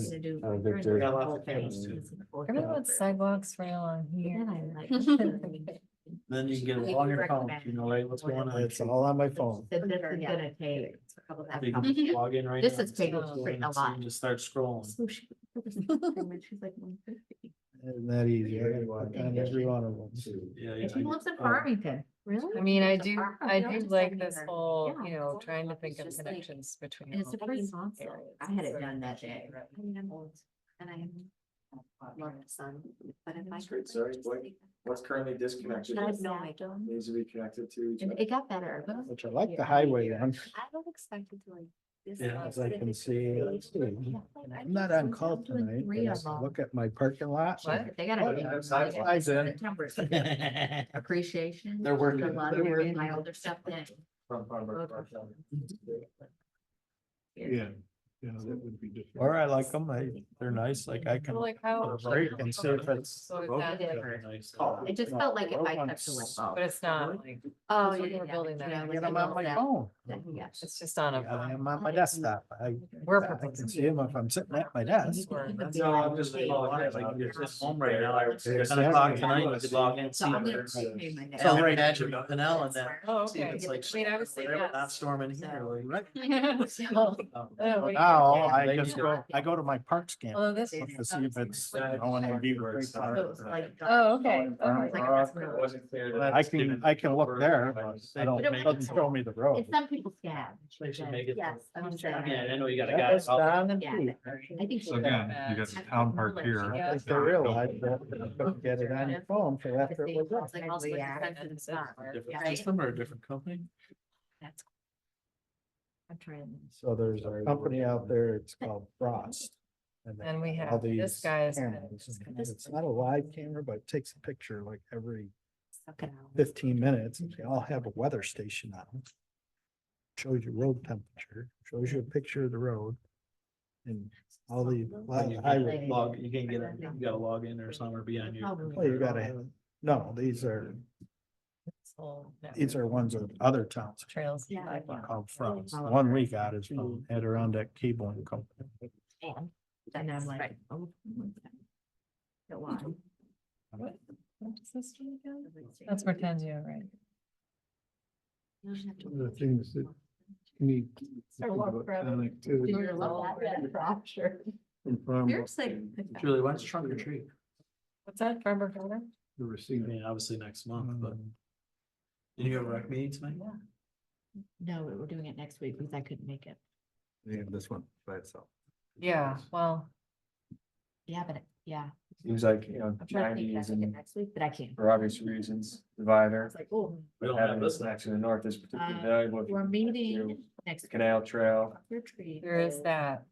Victor. Got lots of cameras, too. Everyone wants sidewalks right along here. Then I'm like. Then you can get it on your phone, you know, right, what's going on. It's all on my phone. This is gonna take a couple So you of. can just log in right This now is and see taking what's going a on, so you lot. can Just start scrolling. So she. She's like 150. Isn't that easy? I gotta work on every one of them. Yeah. And she lives in Farmington. Really? I mean, I do Yeah, just like sending this her- whole, yeah, you know, it's trying to think of just like- connections between. And it's all a these pretty console. areas. I had it Sort of done that day. right. I mean, I'm old and I love the sun, but if I. That's great. could, Sorry, just what- take- What's currently disconnected? I have no idea. Needs to be connected to each And other. it got better. Which I like the highway one. I don't expect it to like. this Yeah, as I can specific see, page. let's see. Yeah, like, I I'm not think on call sometimes doing tonight, three but of them. look at my parking lot. What? They gotta. Oh, be- yeah, like, Slides in. September. Appreciation. They're working. A lot of They're your- working. my older stuff then. From Farmer Park. Yeah, yeah, that would be different. Or I like them, they're nice, like I can. Well, like how? break and see if it's. So is that Very like, It just felt like if I Road touched the ones- light bulb. but it's not like, Oh, We're yeah, building that. yeah, Get them on my phone. it's just on I a. am on my desktop. We're I can proposing. see them if I'm sitting at my desk. No, I'm just. Like, you're just home right now. It's Yeah, 10 o'clock tonight, you could log in, So see I'm gonna what's. pay my So dad. right now, you're Canal and then. Oh, See if okay. it's like. I mean, I would say whatever, yes. Not storming here, like. So, oh, what do you Now, think? I just go to my park scan. Although this. Look to see if it's going in Beaver Creek So Park. it was like- Oh, okay. Farm Okay. Rock. It wasn't clear. I can look there, but I don't, it doesn't show me the road. It's some people's scab. They should make it- Yes, I'm just saying. Yeah, I know you got a That's guy. down and Yeah. deep. I think. So again, you got the town park here. I think they realized that you couldn't get it on your phone for after it was up. It's like also like defensive stuff. Different Right? system or a different company? That's. I'm trying. So there's a company out there, it's called Frost. they And we have all have, this these guy is. cameras, and It's not a live camera, but it takes a picture like every Suck it out. 15 minutes, and they all have a weather station on them. Shows you road temperature, shows you a picture of the road. And all the, a lot of You the can't highway, log, you can't get, you gotta log in or something or be on your. well, you gotta, no, these are ones of other towns Trails. Yeah. called Frost. The one we got is from Adirondack Cabling Company. And then I'm like, oh. Go on. What is this one again? That's Mertenzio, right? You don't have to- The things that need. to think about connectivity You're love that, yeah, for sure. from Farm Rock Seriously. Julie, when's trunk or treat? What's that, Farmer Garden? to I receive. mean, obviously next month, but. Did you have a rec meeting tonight? No, we're doing it next week because I couldn't make it. Yeah, this one by itself. Yeah, well, Yeah, but, yeah. Seems like, you know, I'm trying to think nineties that I can and next week, but I can't. for obvious reasons, I divider. was like, oh, We don't Having have this this next. connection to the north is particularly Um, valuable. if you we're connect meeting to next. the Canal Trail. Retreat. there is that.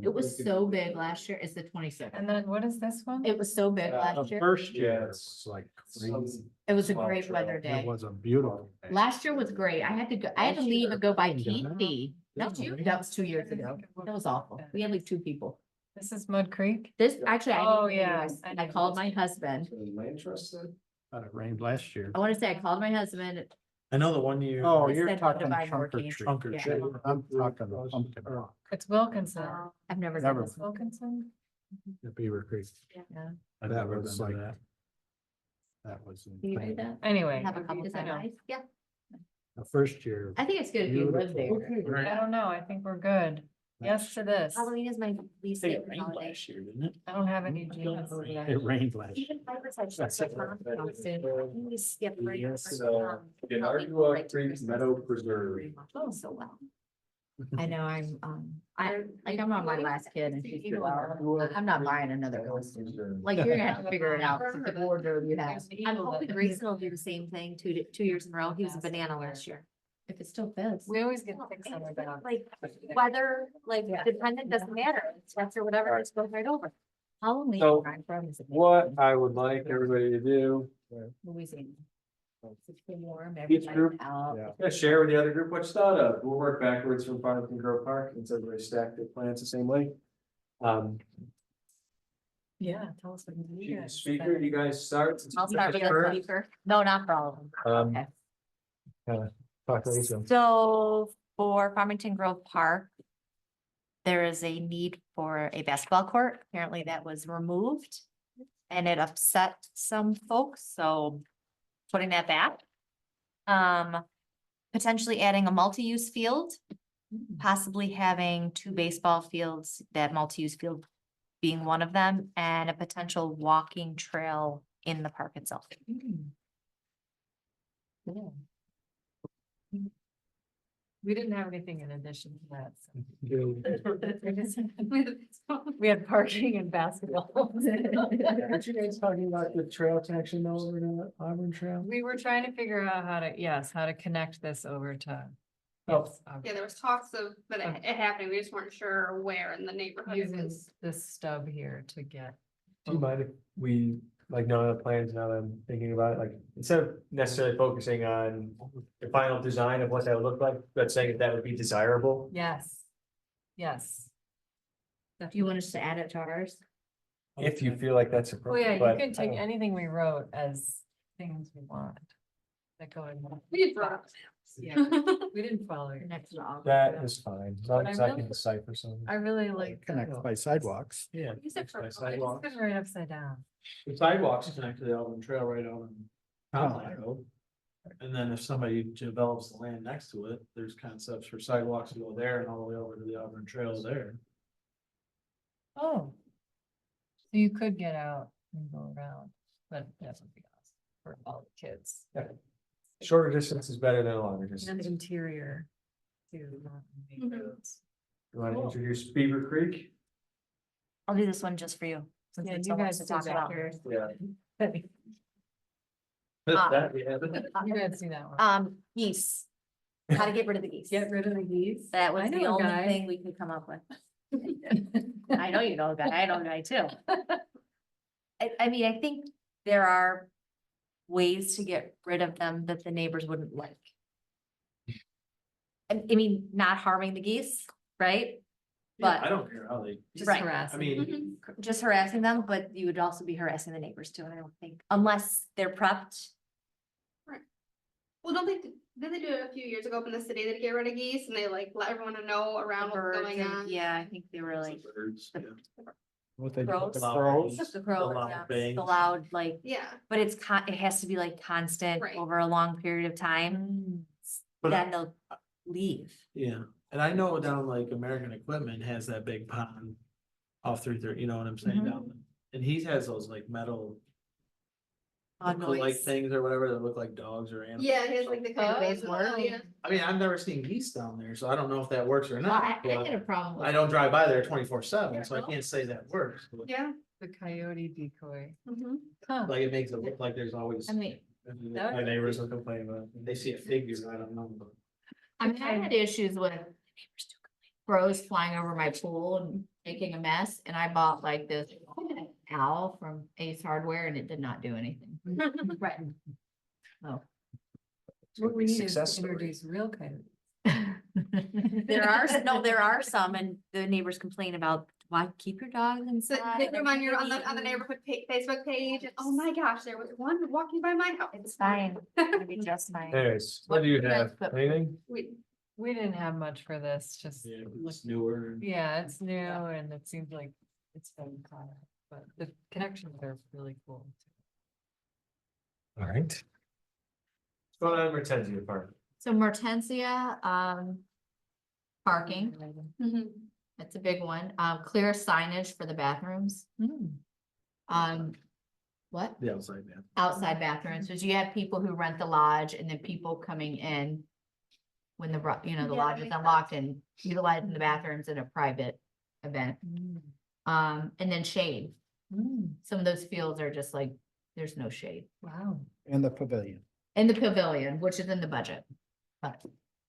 It was so big last year. It's the 27th. And then what is this one? It was so big The last year. First Yeah, year it's was like some- crazy. It was a small great trail. weather It day. was a beautiful. day. Last year was great. I had to go, I had to leave and go by Yeah. Keith. That was 2 years ago. That was awful. We had like 2 people. This is Mud Creek? This, actually, I. Oh, didn't yeah, realize. I I know. called my husband. So the land trust said? Thought it rained last year. I want to say I called my husband. I know the one year. Oh, They you're said talking Divine trunk or Working. treat. Trunk or Yeah. treat. I'm talking the pumpkin rock, It's Wilkinson. I've never. Never. done this. Wilkinson? the Beaver Creek. Yeah. I've That never was been to like- that. That was. Can you read that? Anyway. Have a couple, is that I know. nice? Yeah, The first year. I think it's good if you live there. I don't know. I think we're good. Yes to this. Halloween is my least It favorite rained holiday. last year, didn't it? I don't have any genes over that. It rained last year. Even Firerside Church, like, Thompson, we skip right over, So, in Halloween Ardua right to Creek Christmas. Meadow Preserve. Oh, so well. I know, I'm on my last kid and she's, I'm not buying another costume. Like, you're gonna have to figure it out, with the wardrobe you have. I'm hoping Grayson will do the same thing 2 years in a row. He was a banana last year. If it still fits. We always get things on our dog. Like weather, like dependent, doesn't matter. Sweats or whatever, just goes right over. Halloween. So, where I'm from is a big What I would like everybody to do, Louisiana. It's been warm, Each everybody's group? out. Yeah. share with the other group what you thought of. We'll work backwards from Farmington Grove Park since everybody stacked their plans the same way. Yeah, tell us what you do. Speaker, you guys start. I'll start with the First, speaker. No, not for all of them. Um, Okay. talk to Lisa. So for Farmington Grove Park, there is a need for a basketball court. Apparently that was removed and it upset some folks, so putting that back. Potentially adding a multi-use field, possibly having 2 baseball fields, that multi-use field being one of them, and a potential walking trail in the park itself. We didn't have anything in addition to that. so. Yeah. We had parking and basketball. Aren't you guys talking about the trail connection over to Auburn Trail? We were trying to figure out how to, yes, how to connect this over to. Oh. yes, Yeah, there was talks of that Okay. it happening, we just weren't sure where in the neighborhood it Using was. this stub here to get. Do you mind if we, like, know the plans now that I'm thinking about it, like, instead of necessarily focusing on the final design of what that would look like, but saying that would be desirable? Yes. Yes. If you want us to add it to ours, If you feel like that's Oh, yeah, appropriate, you but can I take don't- anything we wrote as things we want. That go in. We did draw. Yeah, we didn't follow it. next to all. that is fine, as long But I as I really- can decipher something. I really like. Connect by sidewalks. Yeah. Use it for- by It's sidewalks. been right upside down. The sidewalks connect to the Elvin Trail right on Town Oh. Line Road. And then if somebody develops the land next to it, there's concepts for sidewalks to go there and all the way over to the Elvin Trail there. Oh. So you could get out and go around, but that would be awesome for all the kids. Shorter distance is better than a longer And distance. interior too. not main Mhm. roads. You want to Cool. introduce Beaver Creek? I'll do this one just for you. since Yeah, it's you so much guys to do talk that about. first. Yeah. That, we have it. You guys see that one? Geese. How to get rid of the geese. Get rid of the geese? That I was the know a only guy. thing we could come up with. I know you know a guy, I know a guy too. I mean, I think there are ways to get rid of them that the neighbors wouldn't like. I mean, not harming the geese, right? Yeah, But I don't care how they, Just Right. harass I them. mean, just harassing them, but you would also be harassing the neighbors too, I don't think, unless they're prepped. Well, don't they, did they do it a few years ago up in the city, they'd get rid of geese and they like let everyone know around what's birds going and- on? Yeah, I think they were like birds, the- yeah. What they do crows. with the Loud crows. bangs. the crows, loud yeah, bangs. the loud, like, Yeah, but it's it has to be like constant Right. over a long period of time, Mm. But I- then they'll leave. Yeah, and I know down like American Equipment has that big pond off 330, you know what I'm saying, Mhm. down there. And he has those like metal Loud like noise. things or whatever that look like dogs or animals. yeah, he has like the coyotes. those work? Yeah. I mean, I've never seen geese down there, so I don't know if that works or Well, not, I but had a problem I with, don't drive by there 24/7, so I can't say that works. but, Yeah. The coyote decoy. Mhm. Huh. Like it makes it look like there's always. I mean, My neighbors will complain about it. They see a figure, I don't know, but. I mean, I had issues with crows flying over my pool and making a mess, and I bought like this owl from Ace Hardware, and it did not do anything. Right. Oh. What we need is Success to story. introduce real coyotes. There are, no, there are some, and the neighbors complain about, why keep your dogs So inside? they remind you They're on the eaten." neighborhood Facebook page, and oh my gosh, there was one walking by my house. It's fine, it'll be just fine. Anyways, what do you What do you guys have? put- Anything? We didn't have much for this, just. Yeah, it's newer. Yeah, it's new and it seems like it's been caught up, but the connections are really cool. All right. What's going on in Mertensia Park? So Mertensia, parking, Mhm. that's a big one, clear signage for the bathrooms, what? The outside man. Outside bathrooms, because you have people who rent the lodge and then people coming in. When the, the Yeah, lodge that is makes unlocked and utilizing the bathrooms in a private event. And then shade, some of those fields are just like, there's no shade. Wow. And the pavilion. And the pavilion, which is in the budget, but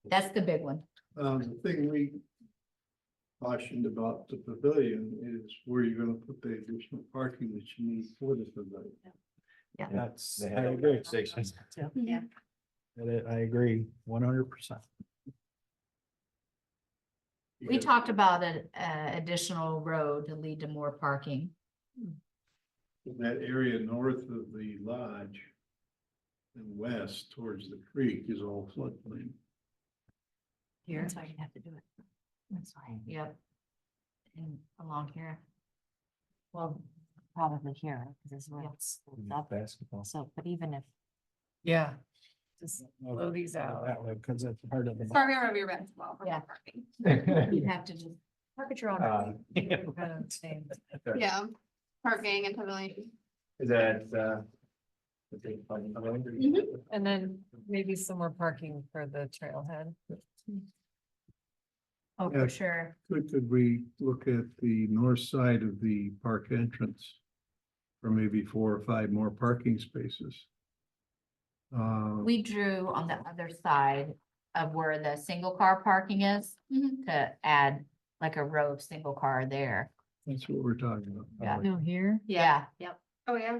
that's the big one. The thing we cautioned about the pavilion is where you're gonna put the additional parking that you need for the pavilion. That's, They I had a agree. conversation. Yeah. I agree 100%. We talked about an additional road to lead to more parking. That area north of the lodge and west towards the creek is all floodplain. Here. That's why you have to do it. That's why. Yep. And along here. Well, probably here, because this is where it's up. Basketball. So, but even if, Yeah. Just blow these out. That way, because it's part of the. Sorry, I remember your basketball. for Yeah. parking. You have to just park at your own. Uh, We're gonna change. Yeah, parking and pavilion. Is that, And then maybe some more parking for the trailhead. Oh, Yeah. for sure. Could we look at the north side of the park entrance? For maybe 4 or 5 more parking spaces? We drew on the other side of where the single car parking is to add like a row of single car there. That's what we're talking about. Yeah. No, here, Yeah. Yep. Oh, yeah.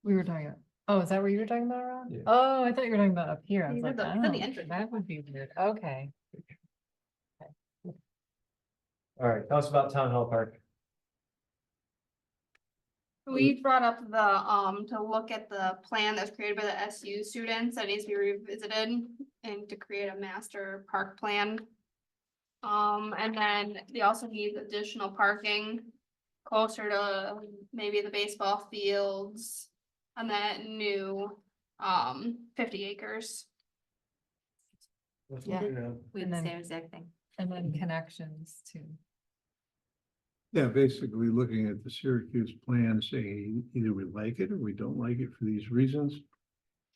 we were talking about, oh, is that what you were talking about, Ron? Yeah. Oh, I thought you were talking about up here. I was You like, said the oh, entrance. that would be weird. Okay. All right, tell us about Town Hall Park. We brought up to look at the plan that was created by the SU students that needs to be revisited and to create a master park plan. And then they also need additional parking closer to maybe the baseball fields on that new, 50 acres. Yeah. We And did the then- same exact thing. And then connections too. Yeah, basically looking at the Syracuse plan, saying either we like it or we don't like it for these reasons.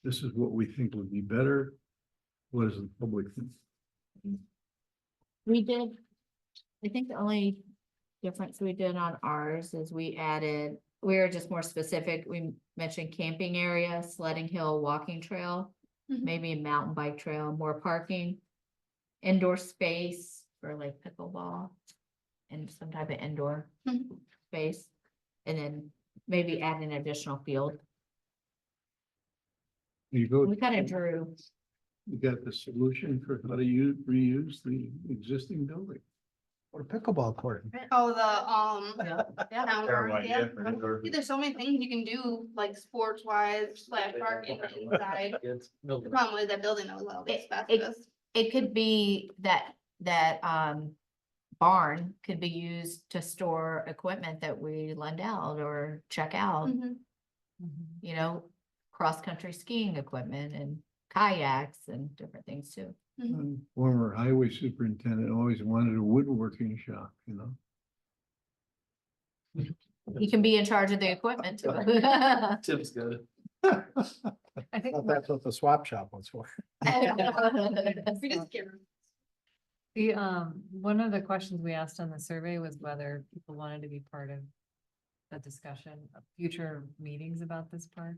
This is what we think would be better. What does the public think? We did, I think the only difference we did on ours is we were just more specific. We mentioned camping area, sledding hill, walking trail, Mhm. maybe a mountain bike trail, more parking. Indoor space for like pickleball and some type of indoor Mhm. space. And then maybe add an additional field. You go, We kind of drew, you got the solution for how to reuse the existing building. Or pickleball court. Oh, the, town Terrible park, idea yeah. for indoor. There's so many things you can do, like sports wise, slash parking inside. The problem with that building that was a little bit asbestos. it could be that barn could be used to store equipment that we lend out or check out, Mhm. you know, cross-country skiing equipment and kayaks and different things too. Former highway superintendent always wanted a woodworking shop, you know? You can be in charge of the equipment too. Tim's good. I think Thought that's what the swap shop was for. We just get the, one of the questions we asked on the survey was whether people wanted to be part of the discussion of future meetings about this park.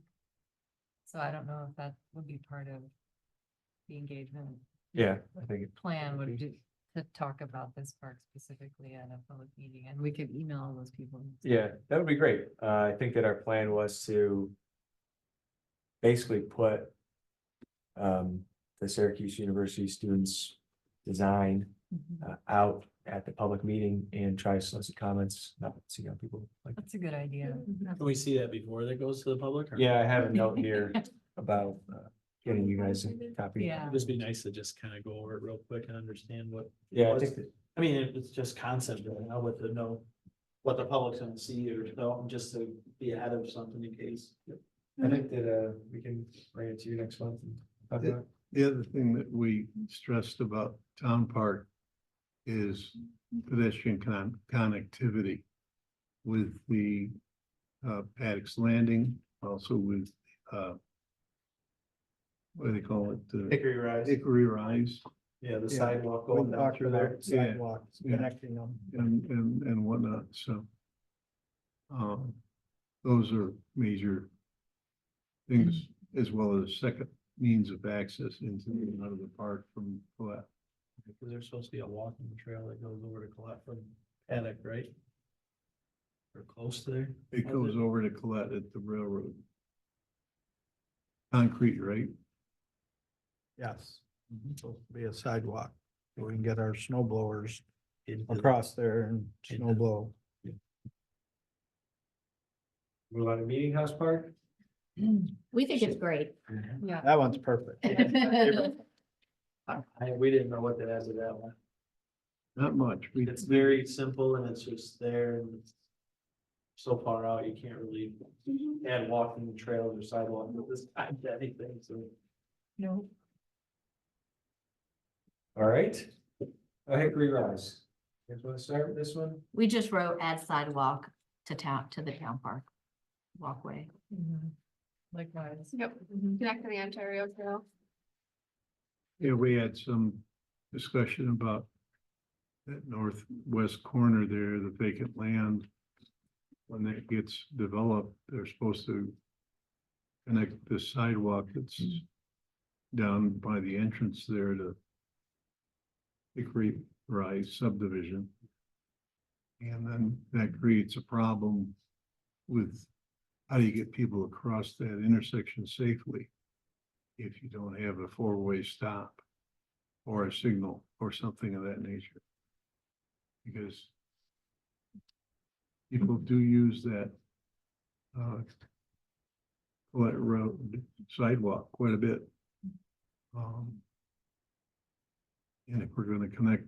So I don't know if that would be part of the engagement Yeah, I think it. plan would be to talk about this park specifically at a public meeting, and we could email all those people. Yeah, that would be great. I think that our plan was to basically put the Syracuse University students' design out at the public meeting and try to solicit comments, not see how people like. That's a good idea. Can we see that before that goes to the public? or- Yeah, I have a note here about getting you guys a copy. Yeah. It'd just be nice to just kind of go over it real quick and understand what. Yeah, I what's- think that, I mean, it's just concept, right now, what to know, what the public's gonna see or know, just to be ahead of something in case. I think that we can bring it to you next month and talk about it. The other thing that we stressed about Town Park is pedestrian connectivity with the Paddocks Landing, also with what do they call it? Hickory Rise, Hickory Rise yeah, the Yeah. sidewalk We going down talked through about there. Yeah. sidewalks, Yeah. connecting them. and whatnot, so. Those are major things, as well as second means of access into and out of the park from Colette. Because there's supposed to be a walking trail that goes over to Colette from Paddock, right? Or close to there. It goes over to Colette at the railroad. Concrete, right? Yes. Supposed to be a sidewalk, so we can get our snow blowers Into the- across there and snow blow. Move on to Meeting House Park. We think it's great. Yeah. That one's perfect. We didn't know what to add to that one. Not much. It's very simple and it's just there and it's so far out, you can't really add walking trails or sidewalks at this time to anything, so. No. All right. Hickory Rise. You guys want to start with this one? We just wrote add sidewalk to the town park walkway. Likewise. Yep, connect to the Ontario Trail. Yeah, we had some discussion about that northwest corner there, the vacant land. When that gets developed, they're supposed to connect the sidewalk that's down by the entrance there to the Creek Rise subdivision. And then that creates a problem with how do you get people across that intersection safely if you don't have a four-way stop or a signal or something of that nature? Because people do use that Colette Road sidewalk quite a bit. And if we're gonna connect.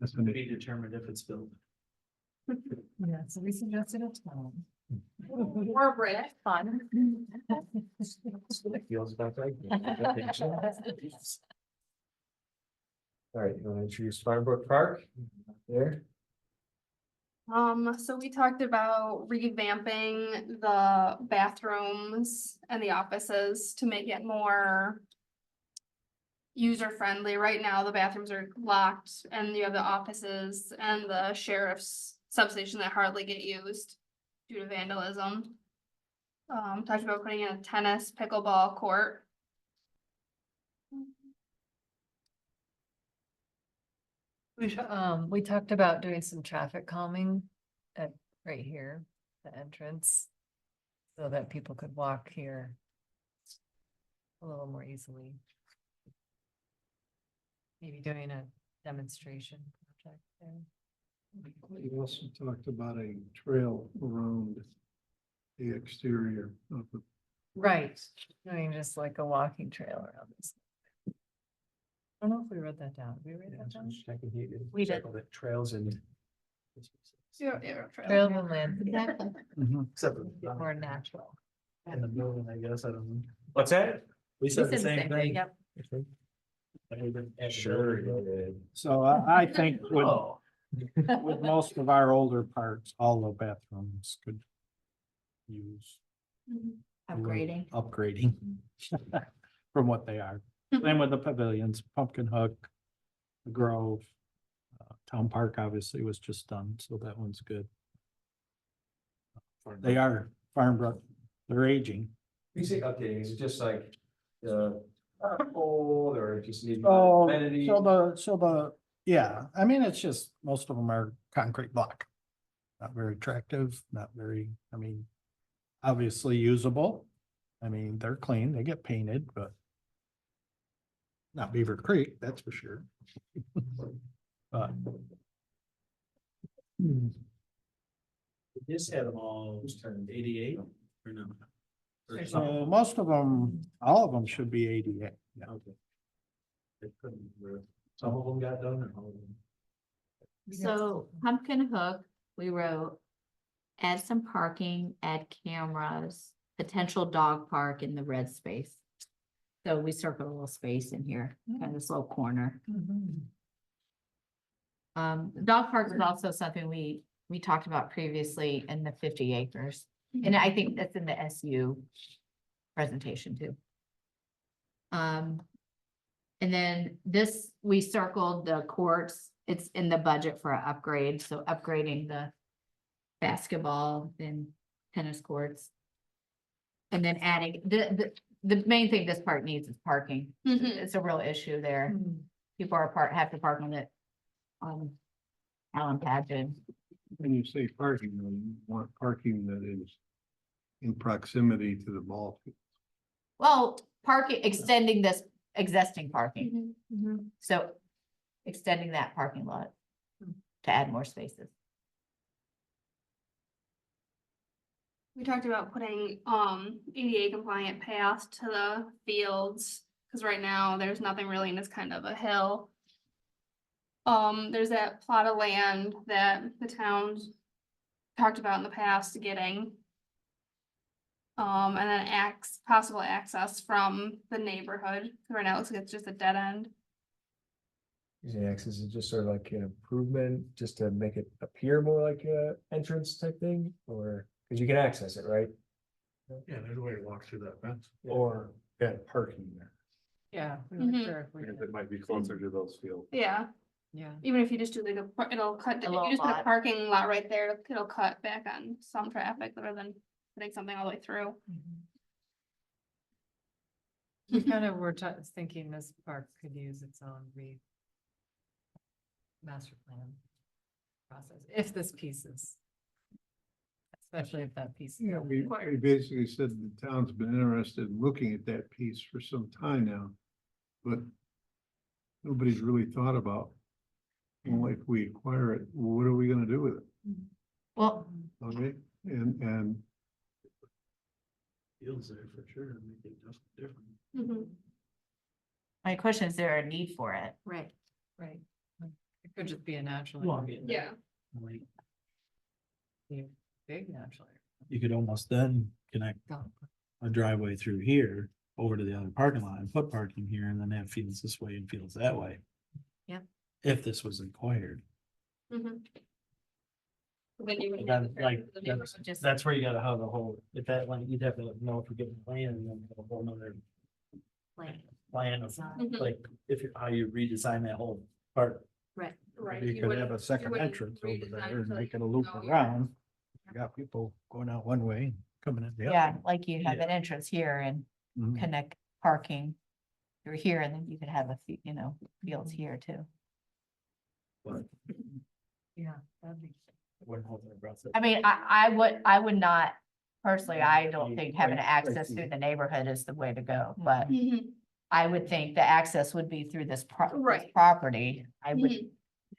That's an Be determined if it's built. Yeah, so we suggested a town. Or bridge. Fun. Feels about right. All right, you want to introduce Farmbrook Park? There, So we talked about revamping the bathrooms and the offices to make it more user friendly. Right now, the bathrooms are locked and you have the offices and the sheriff's substation that hardly get used due to vandalism. Talked about putting in a tennis pickleball court. We talked about doing some traffic calming at, right here, the entrance. So that people could walk here a little more easily. Maybe doing a demonstration project there. You also talked about a trail around the exterior of the. Right, doing just like a walking trail around this. I don't know if we wrote that down. Did we write that down? We did. The trails and. Yeah, Trails and land, Exactly. Except for more natural. in the building, I guess, I don't know. What's that? We said the same thing. Yep. Sure you did. So I think with, Oh. with most of our older parks, all the bathrooms could use Upgrading. upgrading from what they are. Same with the pavilions, Pumpkin Hook, the Grove. Town Park obviously was just done, so that one's good. They are Farmbrook, they're aging. You say updating, is it just like old or just need Oh, amenities? so the, yeah, I mean, it's just, most of them are concrete block. Not very attractive, not very, I mean, obviously usable. I mean, they're clean, they get painted, but not Beaver Creek, that's for sure. But This had them all turned 88 or no? Or so most of them, all of them should be 88. Yeah. Okay. They couldn't, some of them got done or all of them? So Pumpkin Hook, we wrote, add some parking, add cameras, potential dog park in the red space. So we circled a little space in here, kind of this little corner. The dog park is also something we talked about previously in the 50 acres. And I think that's in the SU presentation too. And then this, we circled the courts, it's in the budget for an upgrade, so upgrading the basketball and tennis courts. And then adding, the main thing this park needs is parking. It's a real issue there. People have to park on it. Allen Pageant. When you say parking, though, you want parking that is in proximity to the ball field. Well, parking, extending this existing parking, so extending that parking lot to add more spaces. We talked about putting ADA compliant paths to the fields, cause right now there's nothing really and it's kind of a hill. There's that plot of land that the towns talked about in the past getting. And then possible access from the neighborhood, 'cause right now it looks like it's just a dead end. Using access is just sort of like an improvement, just to make it appear more like a entrance type thing, or? Cause you can access it, right? Yeah, there's a way to walk through that fence. Or that parking there. Yeah. we weren't Mhm. sure if we Because could- it might be closer to those fields. Yeah, Yeah, even if you just do like it'll cut, if you little just put a lot. parking lot right there, it'll cut back on some traffic rather than putting something all the way through. we kind of were thinking this park could use its own master plan process, if this piece is. Especially if that piece. is Yeah, we Required. basically said the town's been interested in looking at that piece for some time now. But nobody's really thought about, well, if we acquire it, what are we gonna do with it? Well, Okay, and Fields there for sure, make it just different. Mhm. my question is there a need for it? Right. Right. It could just be a natural. Well, area, Yeah, Like, be a Big natural. you could almost then connect area. a driveway through here over to the other parking lot and put parking here and then have fields this way and fields that way. Yep. If this was acquired, mhm. Then you would Then, have the like, traffic, the neighborhood That's just, that's where you gotta have a whole, if that, like, you'd have to know if you're getting land and then have a whole nother Like, plan of, Mhm. like, if you, how you redesign that whole part. Right. You could have wouldn't- a second wouldn't entrance over redesign there and until make it you a loop know you're- around. You got people going out one way, coming in the other. yeah, like you have Yeah. an entrance here and Mhm. connect parking. You're here and then you could have fields here too. Yeah, that'd be. Wouldn't hold their breath. I mean, I would not, personally, I don't think having Right, access right. through the neighborhood is the way to go, but Mhm. I would think the access would be through this Right. property. I would, Mhm.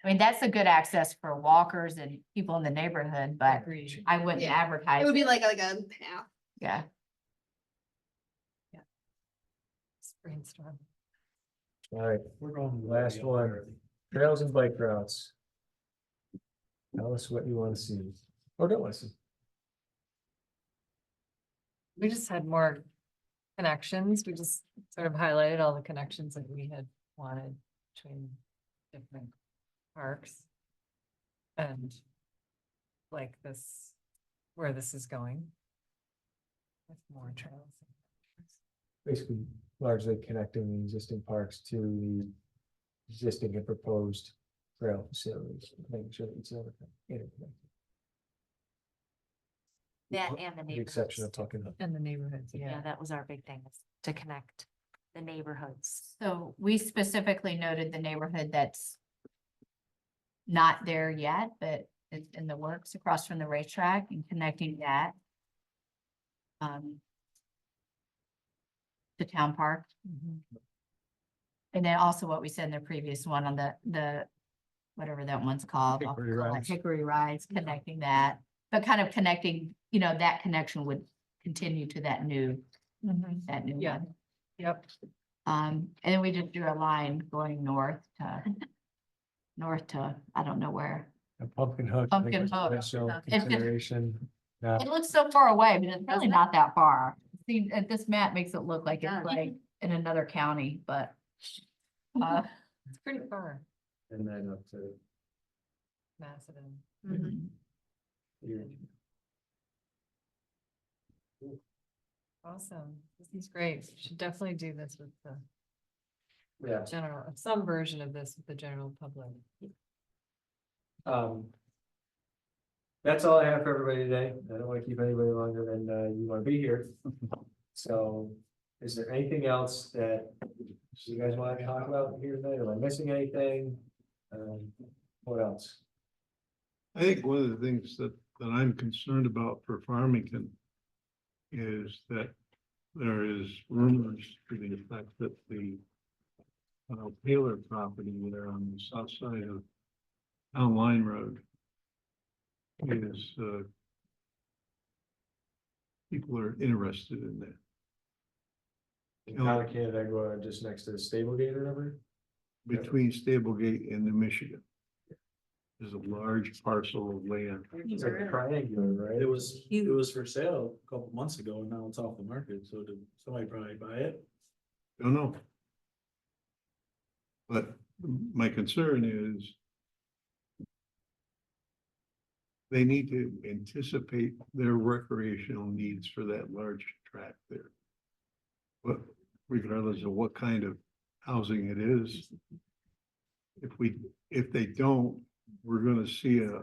I mean, that's a good access for walkers and people in the neighborhood, but Agreed. I wouldn't Yeah. advertise. It would be like a path. Yeah, Brainstorm. All right, We're going. last one, trails and bike routes. Tell us what you wanna see, or don't wanna see. We just had more connections. We just sort of highlighted all the connections that we had wanted between different parks. And like this, where this is going. With more trails. Basically largely connecting the existing parks to the existing and proposed trail facilities, making sure that it's interconnected. That and the With the exception of neighborhoods. talking about. And the neighborhoods, Yeah, yeah. that was our big thing, is to connect the neighborhoods. so we specifically noted the neighborhood that's not there yet, but it's in the works across from the racetrack and connecting that. To Town Park. Mhm. And then also what we said in the previous one on the, whatever that one's called. I'll Hickory call it Rides. Hickory Rides, connecting that, but kind of connecting, that connection would continue to that new Yeah. one. Yep. And then we just drew a line going north to, I don't know where. A Pumpkin Hook. I think Pumpkin was Hook. also It's just- Consideration. It looks so far away, but it's really not that far. See, this map makes it look like it's like in another county, but. It's pretty far, And then up to. Macedon. mhm. Awesome. This is great. We should definitely do this with the Yeah. general, some version of this with the general public. That's all I have for everybody today. I don't wanna keep anybody longer than you wanna be here. So, is there anything else that you guys wanna talk about here tonight? Am I missing anything? What else? I think one of the things that I'm concerned about for Farmington is that there is rumors to the effect that the Taylor property there on the south side of Town Line Road is people are interested in that. In town of Canada, go just next to the stable gate or whatever? Between Stablegate and New Michigan. There's a large parcel of land. It's like triangular, right? It was for sale a couple months ago and now it's off the market, so did somebody probably buy it? Don't know. But my concern is they need to anticipate their recreational needs for that large tract there. But regardless of what kind of housing it is. If they don't, we're gonna see a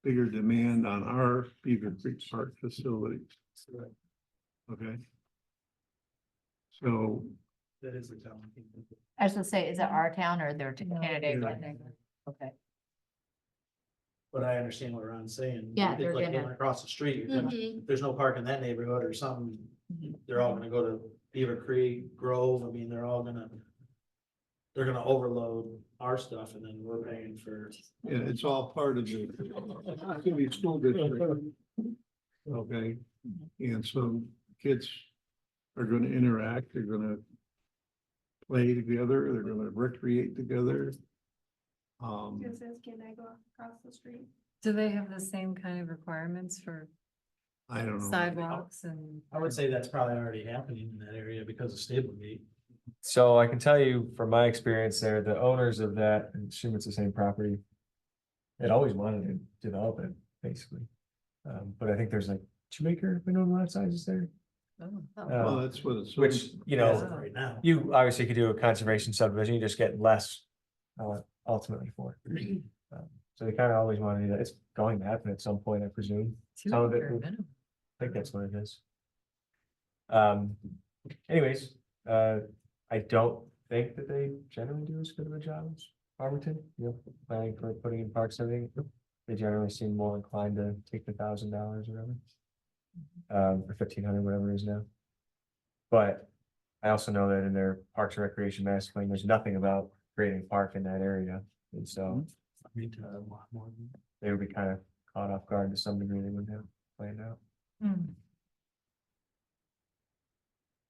bigger demand on our Beaver Creek Park facilities. Okay? So, That is a town. I was gonna say, is it our town or their candidate? Okay. But I understand what Ron's saying. Yeah, It's they're like gonna- going across the street, you're gonna- Mhm. if there's no park in that neighborhood or something, Mhm. they're all gonna go to Beaver Creek, Grove, I mean, they're all gonna. They're gonna overload our stuff and then we're paying for. yeah, it's all part of the city school district. Okay, and so kids are gonna interact, they're gonna play together, they're gonna recreate together. It says, can I go across the street? Do they have the same kind of requirements for I don't know. sidewalks and? I would say that's probably already happening in that area because of Stablegate. So I can tell you from my experience there, the owners of that, and assume it's the same property. Had always wanted to develop it, basically. But I think there's like 2 acre minimum lot sizes there. Well, that's what it's. Which, you As know, of right now. you obviously could do a conservation subdivision, you just get less ultimately for it. So they kind of always want to do that. It's going to happen at some point, I presume. Some of it, Two-acre will- minimum. I think that's what it is. Anyways, I don't think that they generally do as good of a job as Farmington, you know, planning for putting in parks and everything. They generally seem more inclined to take the $1,000 or whatever. Or 1,500, whatever it is now. But I also know that in their Parks and Recreation master plan, there's nothing about creating a park in that area. And so A lot more than- they would be kind of caught off guard to some degree, they wouldn't have planned out.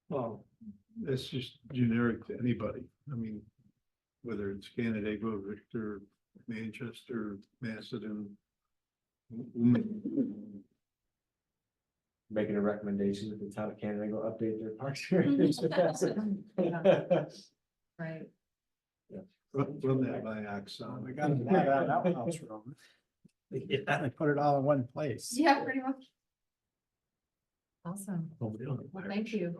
Well, that's just generic to anybody. I mean, whether it's Canandaigua, Victor, Manchester, Macedon. Making a recommendation that the town of Canada go update their parks. Right. Run that by Axon. We got that on Outhouse Road. Yeah. They put it all in one place. Yeah, pretty much. Awesome. Nobody on the Well, thank you.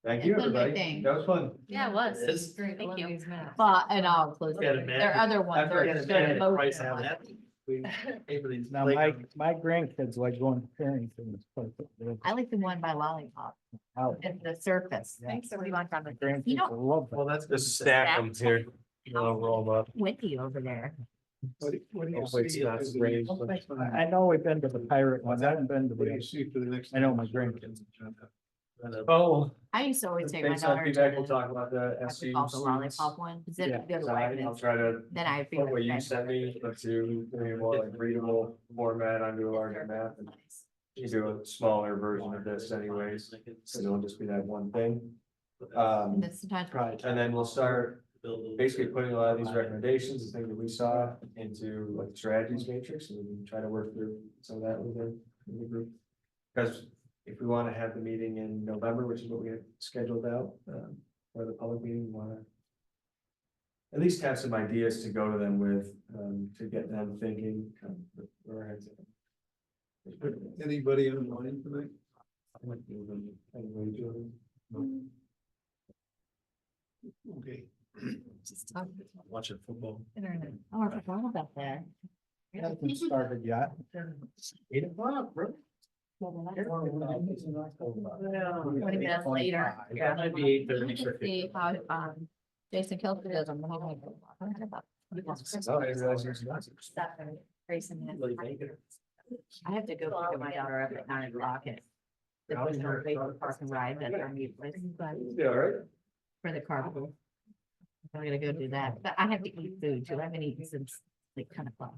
Thank It's you, been a good everybody. thing. That was fun. Yeah, it was. It is. Great, I Thank love you. these maps. But, and I'll close. Got a it. map. There are other ones. After I They're- get a they're minute, both price different. have that. Everybody's Now, playground. my grandkids like going to Farmington. I like the one by Lollipop. It's the surface. Thanks, What do you want from it? Grandkids You know, will love Well, that. that's. Just stack them here. I'll roll them up. windy over there. What do you Hopefully it's see not as the rain. next time? I know we've been to the pirate one. I haven't been to What do you the, see for the next? I know my grandkids. Oh. I used to always take my Thanks, I'll daughter be to back. We'll the, talk about the I SU. call the Lollipop one. 'cause Yeah. then you go to I'll Wegmans, try to then I. put what you sent me into a more like readable format onto a larger map. And you do a smaller version of this anyways, so it'll just be that one thing. And then sometimes. And then we'll start basically putting a lot of these recommendations, the things that we saw into like strategies matrix, and we can try to work through some of that with the group. Because if we want to have the meeting in November, which is what we had scheduled out, for the public meeting, we want to at least have some ideas to go to them with, to get them thinking. Where our heads at. Anybody online tonight? Okay. Just talk. Watching football. Internet. Oh, I forgot about that. Hasn't started yet. 8 o'clock, bro. 20 minutes later. Yeah, it'd be 8:30. Let's see how, Jason Kelsey does them. Oh, I didn't realize you were not. I have to go pick my daughter up at 9 o'clock and. The park and ride that I need Yeah, all right. for the carpool. I'm gonna go do that, but I have to eat food too. I haven't eaten since like 10 o'clock.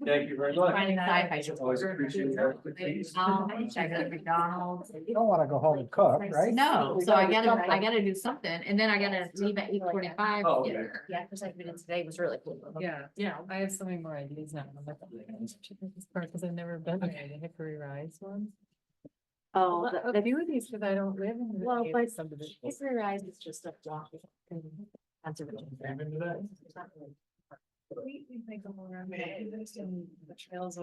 Thank you very much. Finding sci-fi shows. Always appreciate that. Check out McDonald's. You don't want to go home and cook, right? No, so I gotta do something, and then I gotta leave at 8:45. Oh, okay. Yeah, cause like we did today was really cool. Yeah, I have so many more ideas now. I'm like, oh my gosh, check out this part, because I've never been there, the Hickory Rise one. Oh, A few of these, because I don't live in. the Well, Hickory but subdivision. Hickory Rise is just a block. Conservation. The trails